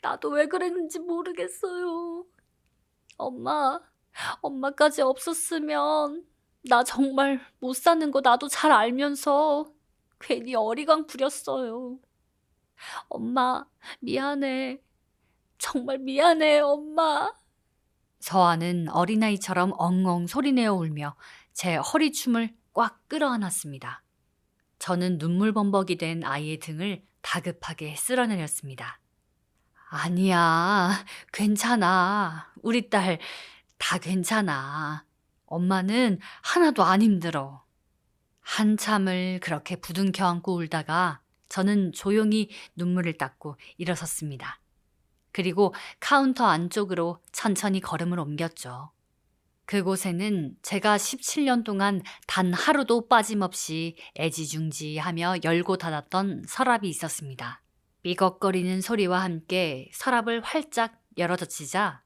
나도 왜 그랬는지 모르겠어요. 엄마까지 없었으면 나 정말 못 사는 거 나도 잘 알면서 괜히 어리광 부렸어요. 엄마, 미안해. 정말 미안해, 엄마. 서아는 어린아이처럼 엉엉 소리내어 울며 제 허리춤을 꽉 끌어안았습니다. 저는 눈물범벅이 된 아이의 등을 다급하게 쓸어내렸습니다. 아니야, 괜찮아. 우리 딸 다 괜찮아. 엄마는 하나도 안 힘들어. 한참을 그렇게 부둥켜 안고 울다가 저는 조용히 눈물을 닦고 일어섰습니다. 그리고 카운터 안쪽으로 천천히 걸음을 옮겼죠. 그곳에는 제가 17년 동안 단 하루도 빠짐없이 애지중지하며 열고 닫았던 서랍이 있었습니다. 삐걱거리는 소리와 함께 서랍을 활짝 열어젖히자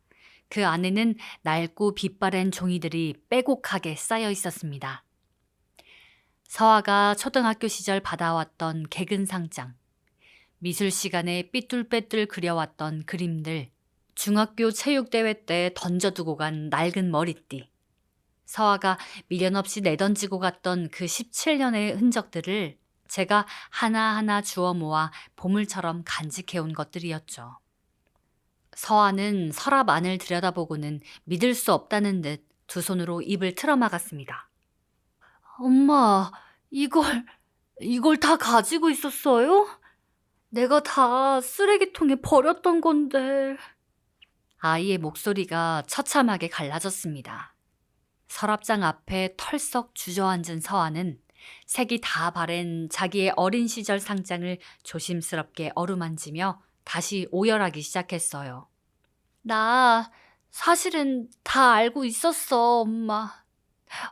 그 안에는 낡고 빛바랜 종이들이 빼곡하게 쌓여 있었습니다. 서아가 초등학교 시절 받아왔던 개근상장, 미술 시간에 삐뚤빼뚤 그려왔던 그림들, 중학교 체육대회 때 던져두고 간 낡은 머리띠, 서아가 미련 없이 내던지고 갔던 그 17년의 흔적들을 제가 하나하나 주워 모아 보물처럼 간직해온 것들이었죠. 서아는 서랍 안을 들여다보고는 믿을 수 없다는 듯 두 손으로 입을 틀어막았습니다. 엄마, 이걸 다 가지고 있었어요? 내가 다 쓰레기통에 버렸던 건데. 아이의 목소리가 처참하게 갈라졌습니다. 서랍장 앞에 털썩 주저앉은 서아는 색이 다 바랜 자기의 어린 시절 상장을 조심스럽게 어루만지며 다시 오열하기 시작했어요. 나 사실은 다 알고 있었어, 엄마.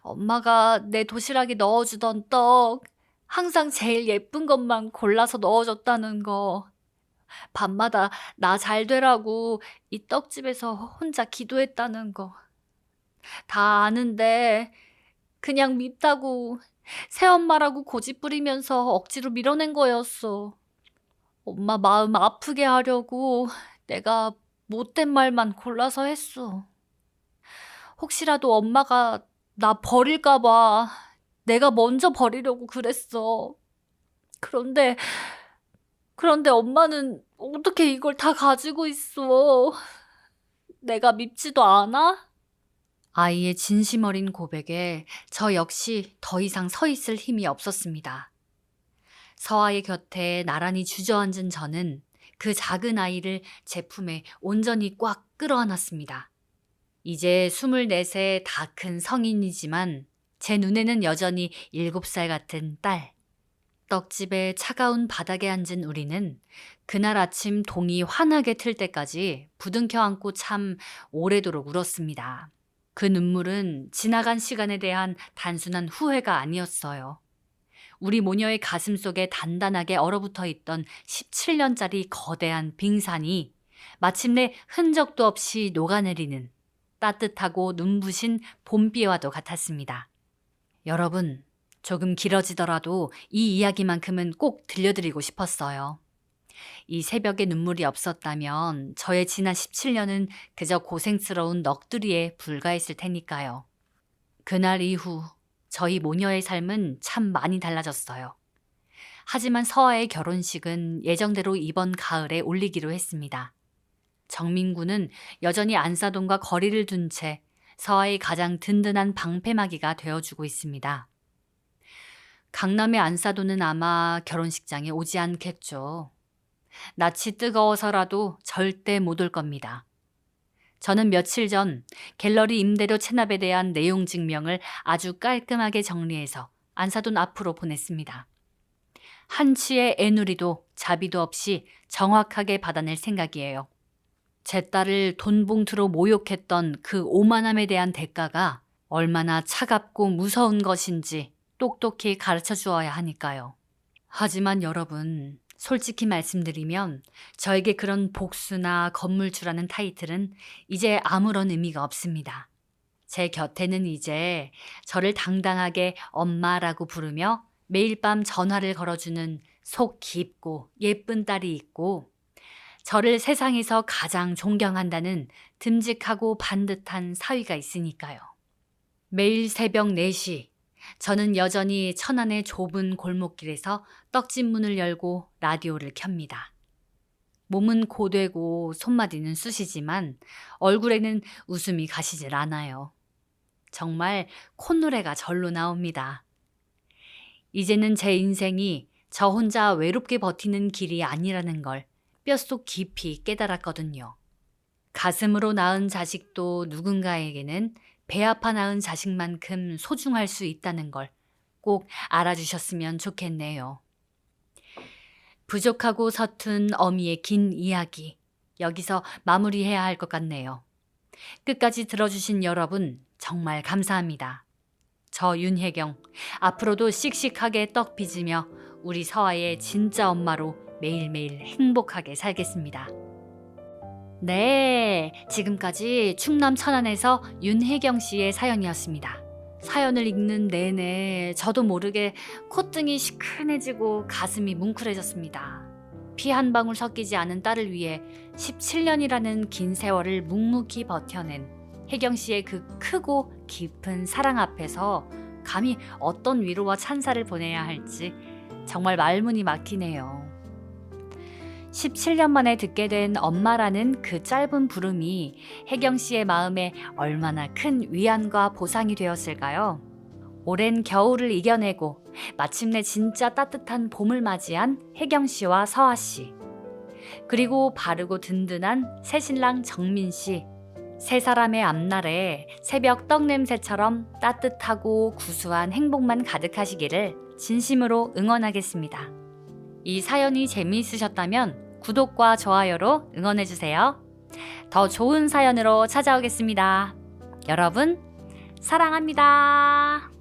엄마가 내 도시락에 넣어주던 떡, 항상 제일 예쁜 것만 골라서 넣어줬다는 거. 밤마다 나 잘 되라고 이 떡집에서 혼자 기도했다는 거. 다 아는데 그냥 밉다고 새엄마라고 고집 부리면서 억지로 밀어낸 거였어. 엄마 마음 아프게 하려고 내가 못된 말만 골라서 했어. 혹시라도 엄마가 나 버릴까 봐 내가 먼저 버리려고 그랬어. 그런데 엄마는 어떻게 이걸 다 가지고 있어? 내가 밉지도 않아? 아이의 진심 어린 고백에 저 역시 더 이상 서 있을 힘이 없었습니다. 서아의 곁에 나란히 주저앉은 저는 그 작은 아이를 제 품에 온전히 꽉 끌어안았습니다. 이제 24세 다 큰 성인이지만 제 눈에는 여전히 7살 같은 딸. 떡집의 차가운 바닥에 앉은 우리는 그날 아침 동이 환하게 틀 때까지 부둥켜 안고 참 오래도록 울었습니다. 그 눈물은 지나간 시간에 대한 단순한 후회가 아니었어요. 우리 모녀의 가슴 속에 단단하게 얼어붙어 있던 17년짜리 거대한 빙산이 마침내 흔적도 없이 녹아내리는 따뜻하고 눈부신 봄비와도 같았습니다. 여러분, 조금 길어지더라도 이 이야기만큼은 꼭 들려드리고 싶었어요. 이 새벽에 눈물이 없었다면 저의 지난 17년은 그저 고생스러운 넋두리에 불과했을 테니까요. 그날 이후 저희 모녀의 삶은 참 많이 달라졌어요. 하지만 서아의 결혼식은 예정대로 이번 가을에 올리기로 했습니다. 정민구는 여전히 안사돈과 거리를 둔 채 서아의 가장 든든한 방패막이가 되어주고 있습니다. 강남의 안사돈은 아마 결혼식장에 오지 않겠죠. 낯이 뜨거워서라도 절대 못 올 겁니다. 저는 며칠 전 갤러리 임대료 체납에 대한 내용 증명을 아주 깔끔하게 정리해서 안사돈 앞으로 보냈습니다. 한치의 애누리도 자비도 없이 정확하게 받아낼 생각이에요. 제 딸을 돈봉투로 모욕했던 그 오만함에 대한 대가가 얼마나 차갑고 무서운 것인지 똑똑히 가르쳐 주어야 하니까요. 하지만 여러분, 솔직히 말씀드리면 저에게 그런 복수나 건물주라는 타이틀은 이제 아무런 의미가 없습니다. 제 곁에는 이제 저를 당당하게 엄마라고 부르며 매일 밤 전화를 걸어주는 속 깊고 예쁜 딸이 있고, 저를 세상에서 가장 존경한다는 듬직하고 반듯한 사위가 있으니까요. 매일 새벽 4시, 저는 여전히 천안의 좁은 골목길에서 떡집 문을 열고 라디오를 켭니다. 몸은 고되고 손마디는 쑤시지만 얼굴에는 웃음이 가시질 않아요. 정말 콧노래가 절로 나옵니다. 이제는 제 인생이 저 혼자 외롭게 버티는 길이 아니라는 걸 뼛속 깊이 깨달았거든요. 가슴으로 낳은 자식도 누군가에게는 배 아파 낳은 자식만큼 소중할 수 있다는 걸 꼭 알아주셨으면 좋겠네요. 부족하고 서툰 어미의 긴 이야기, 여기서 마무리해야 할 것 같네요. 끝까지 들어주신 여러분 정말 감사합니다. 저 윤혜경, 앞으로도 씩씩하게 떡 빚으며 우리 서아의 진짜 엄마로 매일매일 행복하게 살겠습니다. 네, 지금까지 충남 천안에서 윤혜경 씨의 사연이었습니다. 사연을 읽는 내내 저도 모르게 콧등이 시큰해지고 가슴이 뭉클해졌습니다. 피 한 방울 섞이지 않은 딸을 위해 17년이라는 긴 세월을 묵묵히 버텨낸 혜경 씨의 그 크고 깊은 사랑 앞에서 감히 어떤 위로와 찬사를 보내야 할지 정말 말문이 막히네요. 17년 만에 듣게 된 엄마라는 그 짧은 부름이 혜경 씨의 마음에 얼마나 큰 위안과 보상이 되었을까요? 오랜 겨울을 이겨내고 마침내 진짜 따뜻한 봄을 맞이한 혜경 씨와 서아 씨, 그리고 바르고 든든한 새신랑 정민 씨, 세 사람의 앞날에 새벽 떡 냄새처럼 따뜻하고 구수한 행복만 가득하시기를 진심으로 응원하겠습니다. 이 사연이 재미있으셨다면 구독과 좋아요로 응원해주세요. 더 좋은 사연으로 찾아오겠습니다. 여러분, 사랑합니다.